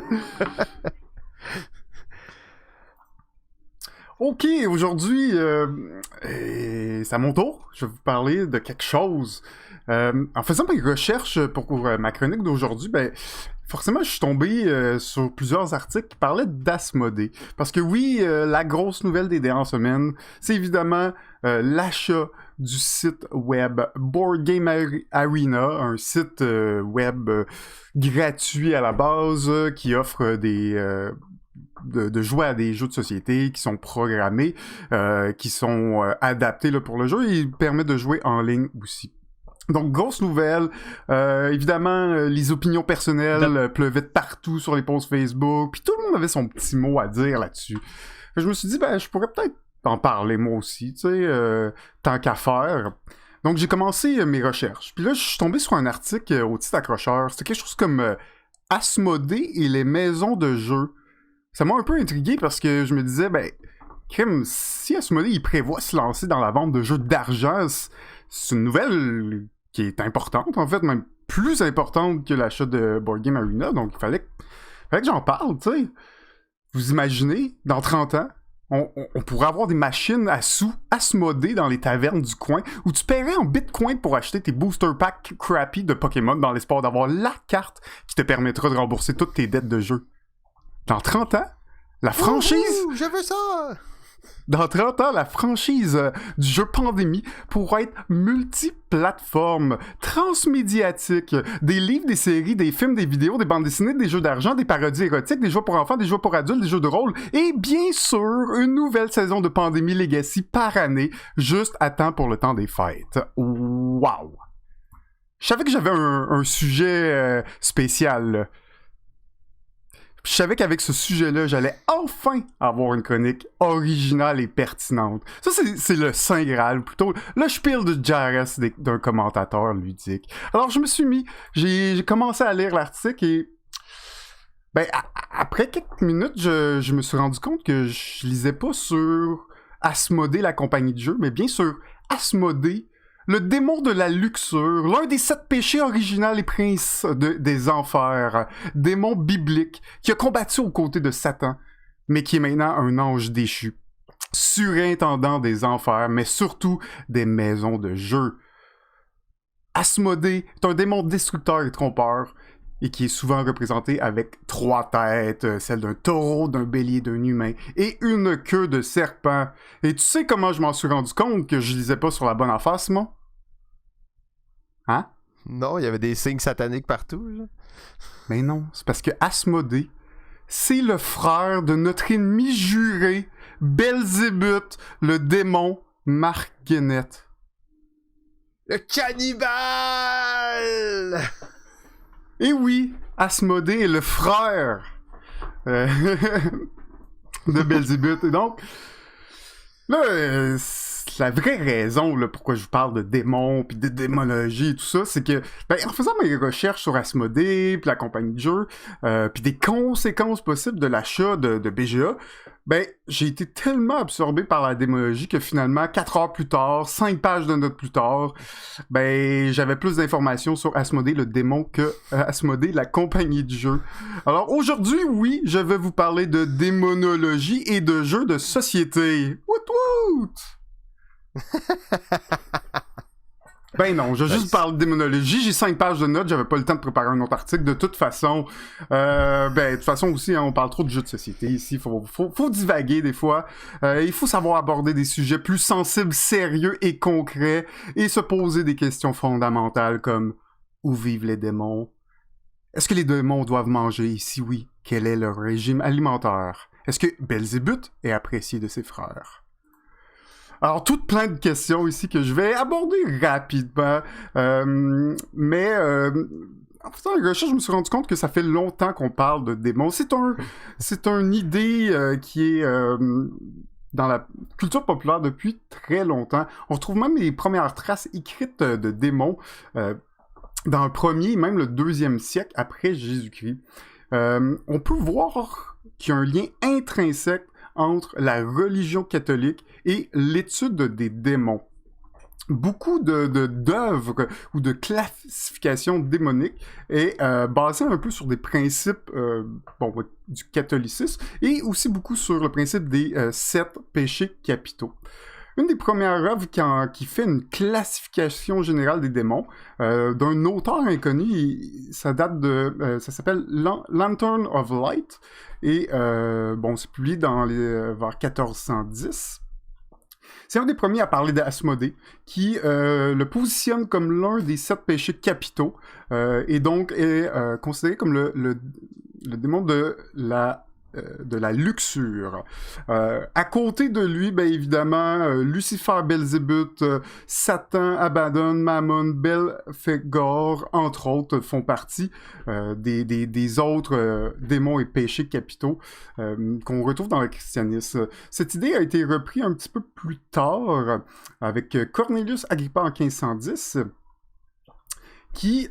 Ok, aujourd'hui, c'est à mon tour. Je vais vous parler de quelque chose. En faisant mes recherches pour ma chronique d'aujourd'hui, ben forcément, je suis tombé sur plusieurs articles qui parlaient d'Asmodée. Parce que oui, la grosse nouvelle des dernières semaines, c'est évidemment l'achat du site web Board Game Arena, un site web gratuit à la base qui offre de jouer à des jeux de société qui sont programmés, qui sont adaptés là, pour le jeu, et il permet de jouer en ligne aussi. Donc, grosse nouvelle. Évidemment, les opinions personnelles pleuvaient de partout sur les posts Facebook, puis tout le monde avait son petit mot à dire là-dessus. Je me suis dit, je pourrais peut-être en parler moi aussi, tu sais, tant qu'à faire. Donc, j'ai commencé mes recherches. Puis là, je suis tombé sur un article au titre accrocheur. C'était quelque chose comme Asmodée et les maisons de jeux. Ça m'a un peu intrigué parce que je me disais, crime, si Asmodée, il prévoit se lancer dans la vente de jeux d'argent, c'est une nouvelle qui est importante, en fait, même plus importante que l'achat de Board Game Arena. Donc, il fallait que j'en parle, tu sais. Vous imaginez, dans 30 ans, on pourrait avoir des machines à sous Asmodée dans les tavernes du coin où tu paierais en bitcoin pour acheter tes booster packs crappy de Pokémon dans l'espoir d'avoir la carte qui te permettra de rembourser toutes tes dettes de jeu. Dans 30 ans, la franchise... Je veux ça! Dans 30 ans, la franchise du jeu Pandémie pourra être multiplateforme, transmédiatique, des livres, des séries, des films, des vidéos, des bandes dessinées, des jeux d'argent, des parodies érotiques, des jeux pour enfants, des jeux pour adultes, des jeux de rôle, et bien sûr, une nouvelle saison de Pandémie Legacy par année, juste à temps pour le temps des fêtes. Wow! Je savais que j'avais un sujet spécial, là. Je savais qu'avec ce sujet-là, j'allais enfin avoir une chronique originale et pertinente. Ça, c'est le Saint Graal, ou plutôt le spiel de Jairus d'un commentateur ludique. Alors, je me suis mis, j'ai commencé à lire l'article et... après quelques minutes, je me suis rendu compte que je lisais pas sur Asmodée, la compagnie de jeu, mais bien sur Asmodée, le démon de la luxure, l'un des 7 péchés originaux et princes des enfers, démon biblique, qui a combattu aux côtés de Satan, mais qui est maintenant un ange déchu, surintendant des enfers, mais surtout des maisons de jeu. Asmodée est un démon destructeur et trompeur, et qui est souvent représenté avec 3 têtes, celle d'un taureau, d'un bélier, d'un humain, et une queue de serpent. Et tu sais comment je m'en suis rendu compte que je lisais pas sur la bonne affaire, Simon? Hein? Non, il y avait des signes sataniques partout. Là. Mais non, c'est parce que Asmodée, c'est le frère de notre ennemi juré, Belzébuth, le démon Marguerite. Le cannibale! Et oui, Asmodée est le frère de Belzébuth. Et donc, là, la vraie raison là, pourquoi je vous parle de démons, puis de démonologie et tout ça, c'est que, en faisant mes recherches sur Asmodée, puis la compagnie de jeu, puis des conséquences possibles de l'achat de BGA, j'ai été tellement absorbé par la démonologie que finalement, 4 heures plus tard, 5 pages de notes plus tard, j'avais plus d'informations sur Asmodée, le démon, que Asmodée, la compagnie de jeu. Alors aujourd'hui, oui, je vais vous parler de démonologie et de jeux de société. Wout wout! Non, je juste parle de démonologie, j'ai 5 pages de notes, j'avais pas le temps de préparer un autre article, de toute façon. De toute façon aussi, on parle trop de jeux de société ici, faut divaguer des fois. Il faut savoir aborder des sujets plus sensibles, sérieux et concrets, et se poser des questions fondamentales comme où vivent les démons? Est-ce que les démons doivent manger? Et si oui, quel est leur régime alimentaire? Est-ce que Belzébuth est apprécié de ses frères? Alors, toutes plein de questions ici que je vais aborder rapidement, en faisant une recherche, je me suis rendu compte que ça fait longtemps qu'on parle de démons. C'est une idée qui est dans la culture populaire depuis très longtemps. On retrouve même les premières traces écrites de démons dans le 1er, même le 2e siècle après Jésus-Christ. On peut voir qu'il y a un lien intrinsèque entre la religion catholique et l'étude des démons. Beaucoup d'œuvres ou de classifications démoniques est basé un peu sur des principes du catholicisme et aussi beaucoup sur le principe des 7 péchés capitaux. Une des premières œuvres qui fait une classification générale des démons d'un auteur inconnu, ça ça s'appelle Lantern of Light et c'est publié vers 1410. C'est un des premiers à parler d'Asmodée, qui le positionne comme l'un des 7 péchés capitaux, et donc est considéré comme le démon de la de la luxure. À côté de lui, ben évidemment, Lucifer, Belzébuth, Satan, Abaddon, Mammon, Belphégor, entre autres, font partie des autres démons et péchés capitaux qu'on retrouve dans le christianisme. Cette idée a été reprise un petit peu plus tard avec Cornelius Agrippa en 1510, qui,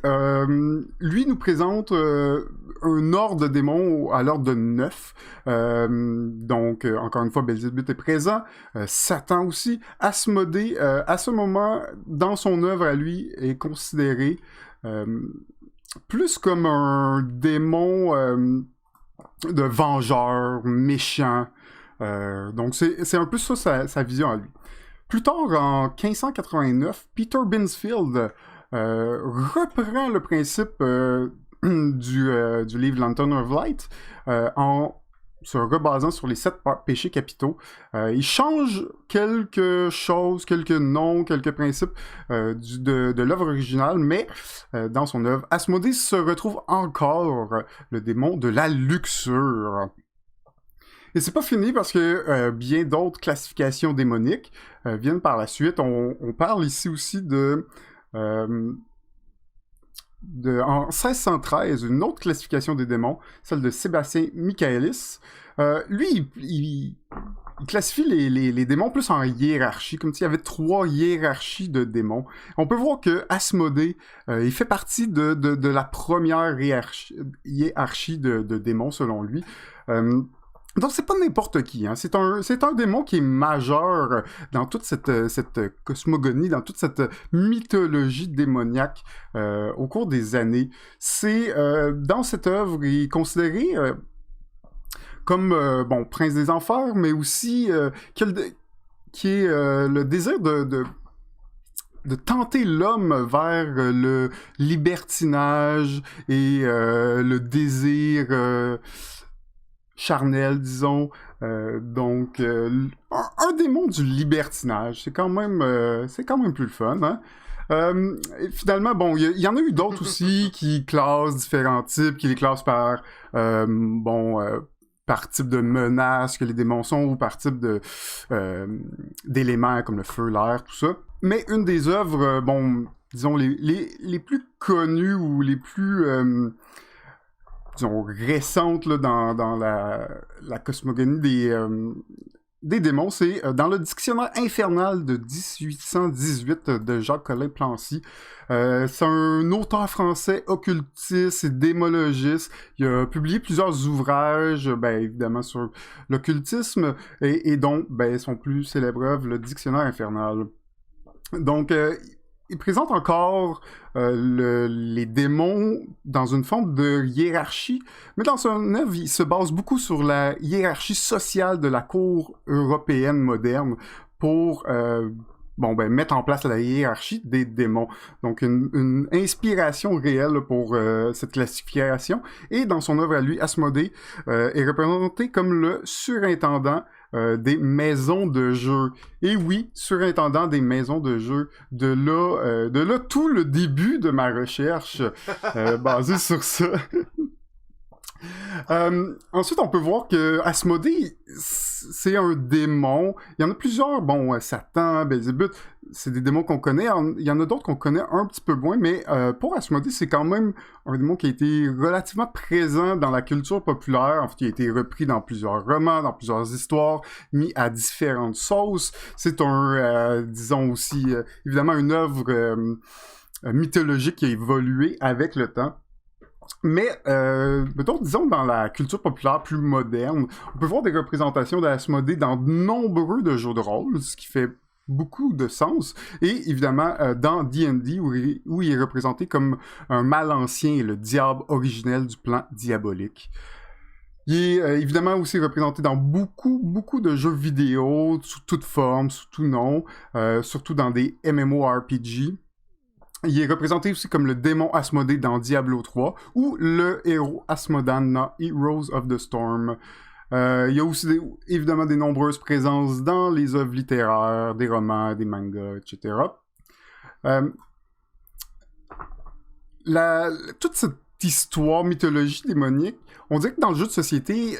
lui, nous présente un ordre de démons à l'ordre de 9. Donc, encore une fois, Belzébuth est présent, Satan aussi. Asmodée, à ce moment, dans son œuvre à lui, est considéré plus comme un démon de vengeur, méchant. Donc, c'est un peu ça sa vision à lui. Plus tard, en 1589, Peter Binsfield reprend le principe du livre Lantern of Light en se rebasant sur les 7 péchés capitaux. Il change quelque chose, quelques noms, quelques principes de l'œuvre originale, mais dans son œuvre, Asmodée se retrouve encore le démon de la luxure. Et c'est pas fini parce que bien d'autres classifications démoniques viennent par la suite. On parle ici aussi en 1613, une autre classification des démons, celle de Sébastien Michaelis. Lui, il classifie les démons plus en hiérarchie, comme s'il y avait 3 hiérarchies de démons. On peut voir que Asmodée, il fait partie de la première hiérarchie de démons, selon lui. Donc c'est pas n'importe qui, hein. C'est un démon qui est majeur dans toute cette cosmogonie, dans toute cette mythologie démoniaque au cours des années. C'est dans cette œuvre, il est considéré comme prince des enfers, mais aussi qui est le désir de tenter l'homme vers le libertinage et le désir charnel, disons. Donc, un démon du libertinage, c'est quand même plus le fun, hein? Et finalement, bon, il y en a eu d'autres aussi qui classent différents types, qui les classent par type de menace que les démons sont, ou par type d'éléments comme le feu, l'air, tout ça. Mais une des œuvres, disons, les plus connues ou les plus disons, récentes là, dans la cosmogonie des démons, c'est dans le dictionnaire infernal de 1818 de Jacques-Collin Plancy. C'est un auteur français occultiste et démologiste. Il a publié plusieurs ouvrages, évidemment, sur l'occultisme, et dont son plus célèbre œuvre, le dictionnaire infernal. Donc, il présente encore les démons dans une forme de hiérarchie, mais dans son œuvre, il se base beaucoup sur la hiérarchie sociale de la cour européenne moderne pour mettre en place la hiérarchie des démons. Donc une inspiration réelle pour cette classification. Et dans son œuvre à lui, Asmodée est représenté comme le surintendant des maisons de jeu. Et oui, surintendant des maisons de jeu. De là tout le début de ma recherche basée sur ça. Ensuite, on peut voir que Asmodée, c'est un démon. Il y en a plusieurs. Satan, Belzébuth, c'est des démons qu'on connaît. Il y en a d'autres qu'on connaît un petit peu moins, mais pour Asmodée, c'est quand même un démon qui a été relativement présent dans la culture populaire. En fait, il a été repris dans plusieurs romans, dans plusieurs histoires, mis à différentes sauces. C'est disons aussi, évidemment, une œuvre mythologique qui a évolué avec le temps. Mais, disons, dans la culture populaire plus moderne, on peut voir des représentations d'Asmodée dans de nombreux de jeux de rôle, ce qui fait beaucoup de sens. Et évidemment, dans D&D, où il est représenté comme un mal ancien et le diable originel du plan diabolique. Il est évidemment aussi représenté dans beaucoup de jeux vidéo, sous toute forme, sous tout nom, surtout dans des MMORPG. Il est représenté aussi comme le démon Asmodée dans Diablo 3 ou le héros Asmodan dans Heroes of the Storm. Il y a aussi évidemment des nombreuses présences dans les œuvres littéraires, des romans, des mangas, etc. Toute cette histoire, mythologie démonique, on dirait que dans le jeu de société,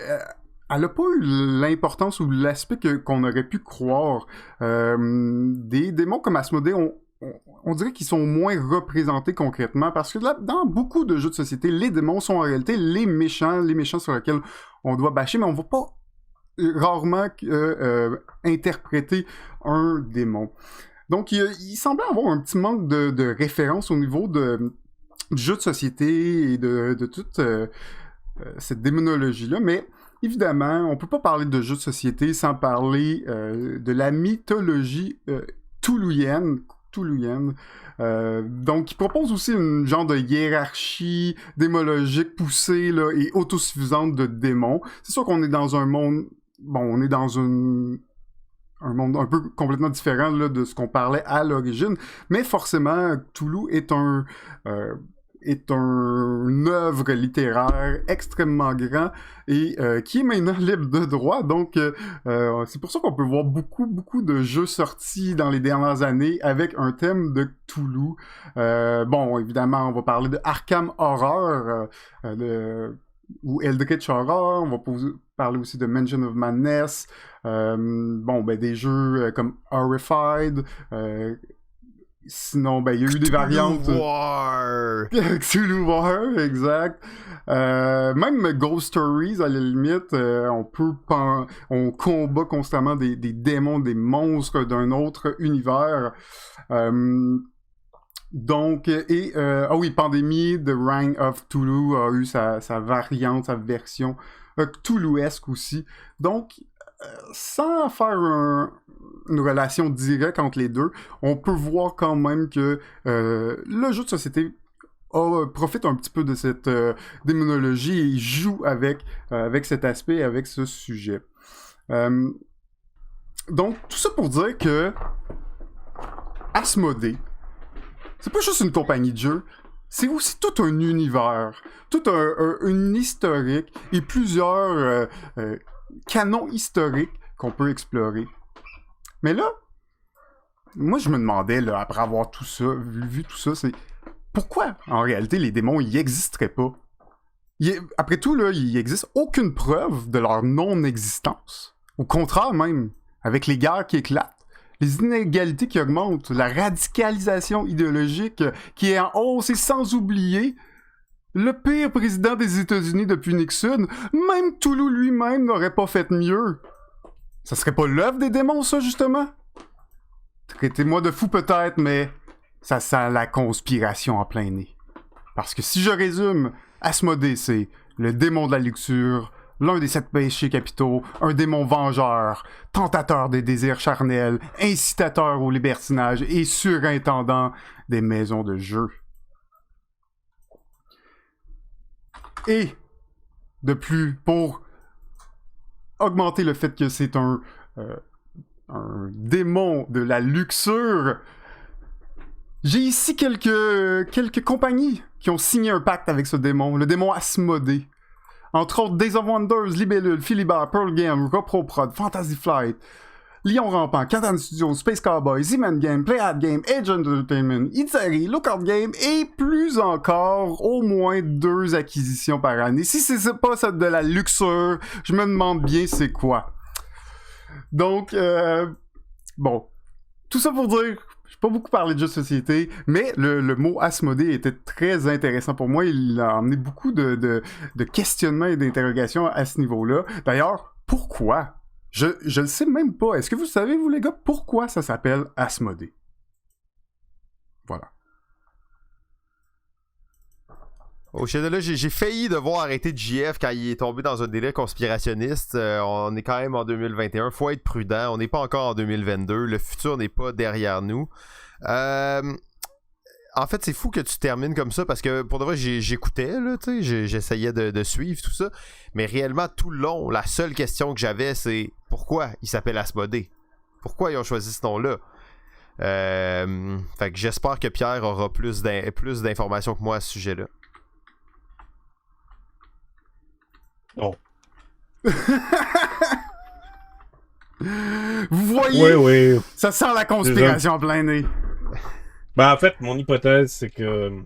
elle a pas eu l'importance ou l'aspect qu'on aurait pu croire. Des démons comme Asmodée, on dirait qu'ils sont moins représentés concrètement, parce que là, dans beaucoup de jeux de société, les démons sont en réalité les méchants sur lesquels on doit bâcher, mais on va pas rarement interpréter un démon. Donc, il semblait avoir un petit manque de référence au niveau du jeu de société et de toute cette démonologie-là, mais évidemment, on peut pas parler de jeu de société sans parler de la mythologie toulouienne, donc qui propose aussi une genre de hiérarchie démologique poussée là, et autosuffisante de démons. C'est sûr qu'on est dans un monde... Bon, on est dans un monde un peu complètement différent là, de ce qu'on parlait à l'origine, mais forcément, Cthulhu est une œuvre littéraire extrêmement grand et qui est maintenant libre de droit. Donc, c'est pour ça qu'on peut voir beaucoup de jeux sortis dans les dernières années avec un thème de Cthulhu. Bon, évidemment, on va parler de Arkham Horror ou Eldritch Horror. On va parler aussi de Mansion of Madness. Bon, ben des jeux comme Horrified. Sinon, ben, il y a eu des variantes. Cthulhu War, exact. Même Ghost Stories, à la limite, on combat constamment des démons, des monstres d'un autre univers. Donc, ah oui, Pandémie, The Reign of Cthulhu a eu sa variante, sa version Cthulhuesque aussi. Donc, sans faire une relation directe entre les deux, on peut voir quand même que le jeu de société profite un petit peu de cette démonologie et joue avec cet aspect, avec ce sujet. Donc, tout ça pour dire que Asmodée, c'est pas juste une compagnie de jeux, c'est aussi tout un univers, tout un historique et plusieurs canons historiques qu'on peut explorer. Mais là, moi je me demandais, là, après avoir tout ça, vu tout ça, c'est pourquoi en réalité les démons y existeraient pas? Après tout, là, il n'existe aucune preuve de leur non-existence. Au contraire même, avec les guerres qui éclatent, les inégalités qui augmentent, la radicalisation idéologique qui est en hausse et sans oublier le pire président des États-Unis depuis Nixon, même Cthulhu lui-même n'aurait pas fait mieux. Ça serait pas l'œuvre des démons, ça, justement? Traitez-moi de fou peut-être, mais ça sent la conspiration en plein nez. Parce que si je résume, Asmodée, c'est le démon de la luxure, l'un des 7 péchés capitaux, un démon vengeur, tentateur des désirs charnels, incitateur au libertinage et surintendant des maisons de jeu. Et, de plus, pour augmenter le fait que c'est un démon de la luxure, j'ai ici quelques compagnies qui ont signé un pacte avec ce démon, le démon Asmodée. Entre autres, Days of Wonders, Libellule, Philibert, Pearl Game, Reproprod, Fantasy Flight, Lion Rampant, Catan Studios, Space Cowboy, Z-Man Game, Playhat Game, Age Entertainment, Itari, Lookout Game et plus encore, au moins 2 acquisitions par année. Si c'est pas celle de la luxure, je me demande bien c'est quoi. Donc, bon, tout ça pour dire, j'ai pas beaucoup parlé de jeux de société, mais le mot Asmodée était très intéressant pour moi. Il a amené beaucoup de questionnements et d'interrogations à ce niveau-là. D'ailleurs, pourquoi? Je le sais même pas. Est-ce que vous savez, vous les gars, pourquoi ça s'appelle Asmodée? Voilà. Au chef de là, j'ai failli devoir arrêter JF quand il est tombé dans un délai conspirationniste. On est quand même en 2021. Faut être prudent. On n'est pas encore en 2022. Le futur n'est pas derrière nous. En fait, c'est fou que tu termines comme ça parce que pour de vrai, j'écoutais, là, tu sais, j'essayais de suivre tout ça. Mais réellement, tout le long, la seule question que j'avais, c'est pourquoi il s'appelle Asmodée? Pourquoi ils ont choisi ce nom-là? Fait que j'espère que Pierre aura plus d'informations que moi à ce sujet-là. Bon. Vous voyez? Oui. Ça sent la conspiration en plein nez. Ben, en fait, mon hypothèse, c'est que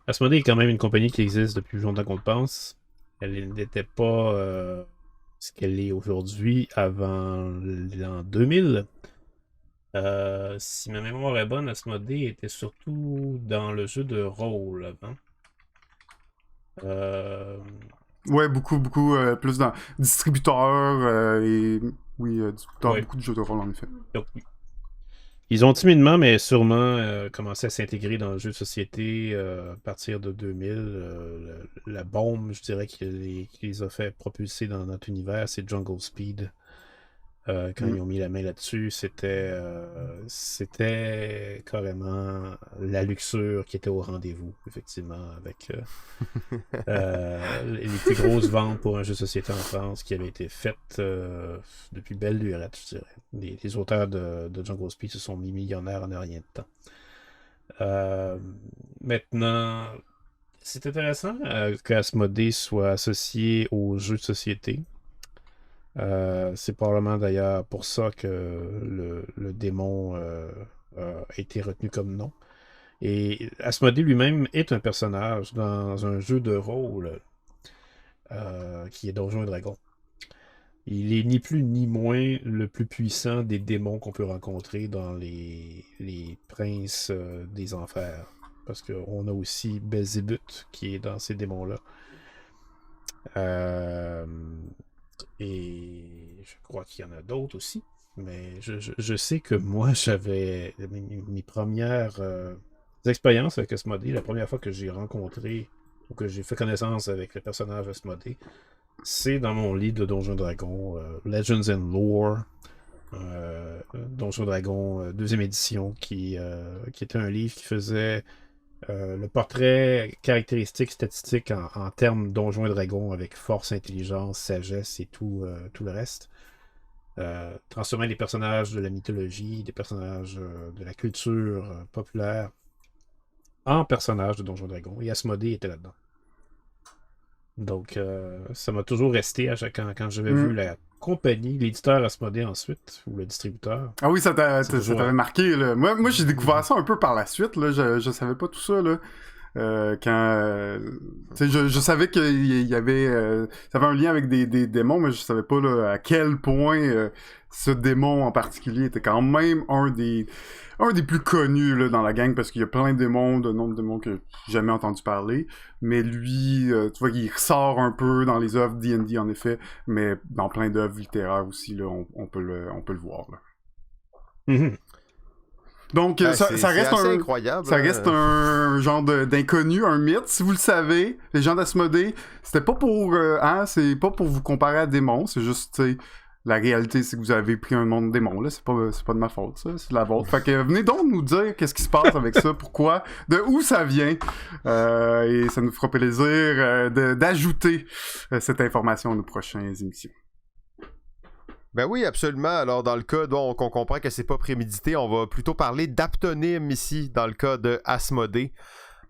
Asmodée est quand même une compagnie qui existe depuis plus longtemps qu'on le pense. Elle n'était pas ce qu'elle est aujourd'hui avant l'an 2000. Si ma mémoire est bonne, Asmodée était surtout dans le jeu de rôle avant. Ouais, beaucoup plus dans distributeur et distributeur, Ouais. beaucoup de jeux de rôle en effet. Donc, ils ont timidement, mais sûrement commencé à s'intégrer dans le jeu de société à partir de 2000. La bombe, je dirais, qui les a fait propulser dans notre univers, c'est Jungle Speed. Quand ils ont mis la main là-dessus, c'était carrément la luxure qui était au rendez-vous, effectivement, avec les plus grosses ventes pour un jeu de société en France qui avait été faites depuis belle lurette, je dirais. Les auteurs de Jungle Speed se sont mis millionnaires en un rien de temps. Maintenant, c'est intéressant qu'Asmodée soit associé aux jeux de société. C'est probablement d'ailleurs pour ça que le démon a été retenu comme nom. Et Asmodée lui-même est un personnage dans un jeu de rôle qui est Donjons et Dragons. Il est ni plus ni moins le plus puissant des démons qu'on peut rencontrer dans les princes des enfers. Parce qu'on a aussi Belzébuth qui est dans ces démons-là. Et je crois qu'il y en a d'autres aussi. Mais je sais que moi, j'avais mes premières expériences avec Asmodée. La première fois que j'ai rencontré ou que j'ai fait connaissance avec le personnage Asmodée, c'est dans mon livre de Donjons Dragons, Legends and Lore. Donjons Dragons, 2e édition, qui était un livre qui faisait le portrait caractéristique, statistique en termes Donjons et Dragons avec force, intelligence, sagesse et tout le reste. Transformer les personnages de la mythologie, des personnages de la culture populaire en personnages de Donjons et Dragons. Et Asmodée était là-dedans. Donc, ça m'a toujours resté quand j'avais vu la compagnie, l'éditeur Asmodée ensuite, ou le distributeur. Ah oui, ça t'avait marqué, là. Moi, j'ai découvert ça un peu par la suite, là. Je savais pas tout ça, là. Je savais qu'il y avait ça avait un lien avec des démons, mais je savais pas là, à quel point ce démon en particulier était quand même un des plus connus là, dans la gang, parce qu'il y a plein de démons, de noms de démons que j'ai jamais entendu parler, mais lui, tu vois, il ressort un peu dans les œuvres D&D en effet, mais dans plein d'œuvres littéraires aussi, là, on peut le voir, là. Mm-hmm. Donc, ça reste incroyable. Ça reste un genre d'inconnu, un mythe. Si vous le savez, les gens d'Asmodée, c'était pas pour, c'est pas pour vous comparer à démons. C'est juste, tu sais, la réalité, c'est que vous avez pris un monde de démons. Là, c'est pas de ma faute, ça. C'est de la vôtre. Fait que venez donc nous dire qu'est-ce qui se passe avec ça, pourquoi, de où ça vient. Et ça nous fera plaisir d'ajouter cette information à nos prochaines émissions. Ben oui, absolument. Alors, dans le cas, donc, on comprend que c'est pas prémédité. On va plutôt parler d'aptonyme ici, dans le cas de Asmodée.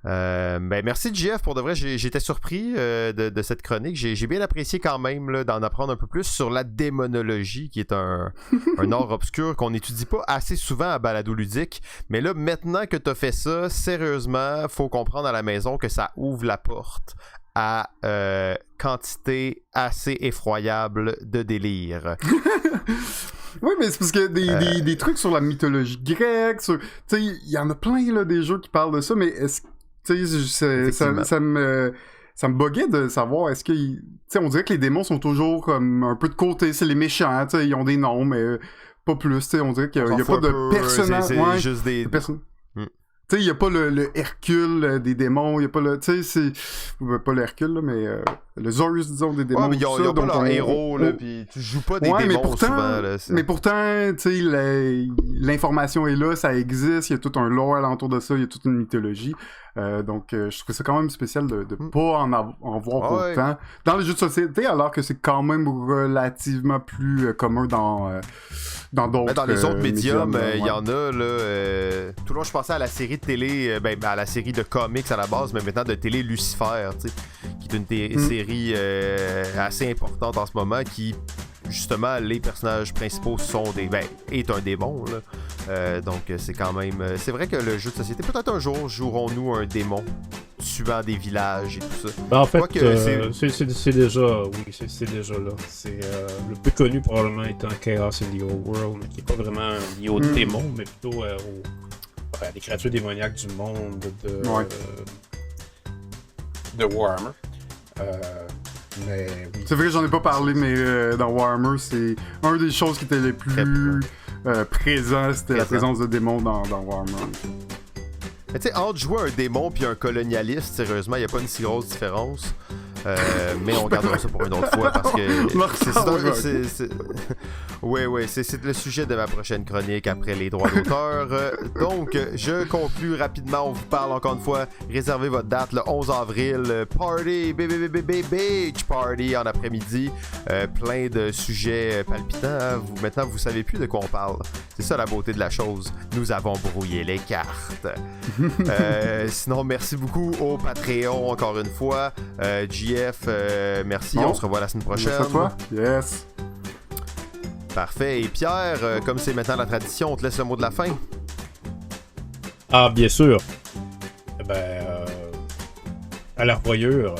Ben merci Jeff, pour de vrai, j'étais surpris de cette chronique. J'ai bien apprécié quand même là, d'en apprendre un peu plus sur la démonologie, qui est un art obscur qu'on n'étudie pas assez souvent à Balado Ludique. Mais là, maintenant que t'as fait ça, sérieusement, faut comprendre à la maison que ça ouvre la porte à quantité assez effroyable de délire. Oui, mais c'est parce que des trucs sur la mythologie grecque, tu sais, il y en a plein là, des jeux qui parlent de ça, mais est-ce tu sais, ça me buguait de savoir, est-ce que, tu sais, on dirait que les démons sont toujours comme un peu de côté, c'est les méchants, tu sais, ils ont des noms, mais pas plus, tu sais, on dirait qu'il y a pas de personnage. C'est juste des... Tu sais, il y a pas le Hercule des démons, il y a pas le... Tu sais, c'est... Pas le Hercule, là, mais le Zeus, disons, des démons. Ouais, mais ils ont pas leur héros, là, pis tu joues pas des démons souvent, là. Mais pourtant, tu sais, l'information est là, ça existe, il y a tout un lore alentour de ça, il y a toute une mythologie. Donc, je trouve ça quand même spécial de pas en voir autant dans les jeux de société, alors que c'est quand même relativement plus commun dans d'autres dans les autres médiums, il y en a, là. Tout le long, je pensais à la série de télé, à la série de comics à la base, mais maintenant de télé Lucifer, tu sais, qui est une série assez importante en ce moment, qui, justement, les personnages principaux sont est un démon, là. Donc, c'est quand même... c'est vrai que le jeu de société, peut-être un jour, jouerons-nous un démon tuant des villages et tout ça. Ben, en fait, Quoique, c'est déjà, oui, c'est déjà là. C'est le plus connu probablement étant Chaos in the Old World, mais qui n'est pas vraiment lié aux démons, mais plutôt à des créatures démoniaques du monde de Warhammer. Mais oui. C'est vrai que j'en ai pas parlé, mais dans Warhammer, c'est un des choses qui était les plus présents, c'était la présence de démons dans Warhammer. Mais tu sais, entre jouer un démon puis un colonialiste, sérieusement, il n'y a pas une si grosse différence. Mais on gardera ça pour une autre fois parce que ouais, c'est le sujet de ma prochaine chronique après les droits d'auteur. Donc, je conclue rapidement. On vous parle encore une fois. Réservez votre date le 11 avril. Party, beach party en après-midi. Plein de sujets palpitants. Hein. Maintenant, vous savez plus de quoi on parle. C'est ça la beauté de la chose. Nous avons brouillé les cartes. Sinon, merci beaucoup au Patreon encore une fois. JF, merci. On se revoit la semaine prochaine. Merci à toi. Yes. Parfait. Et Pierre, comme c'est maintenant la tradition, on te laisse le mot de la fin. Ah, bien sûr. À la revoyure.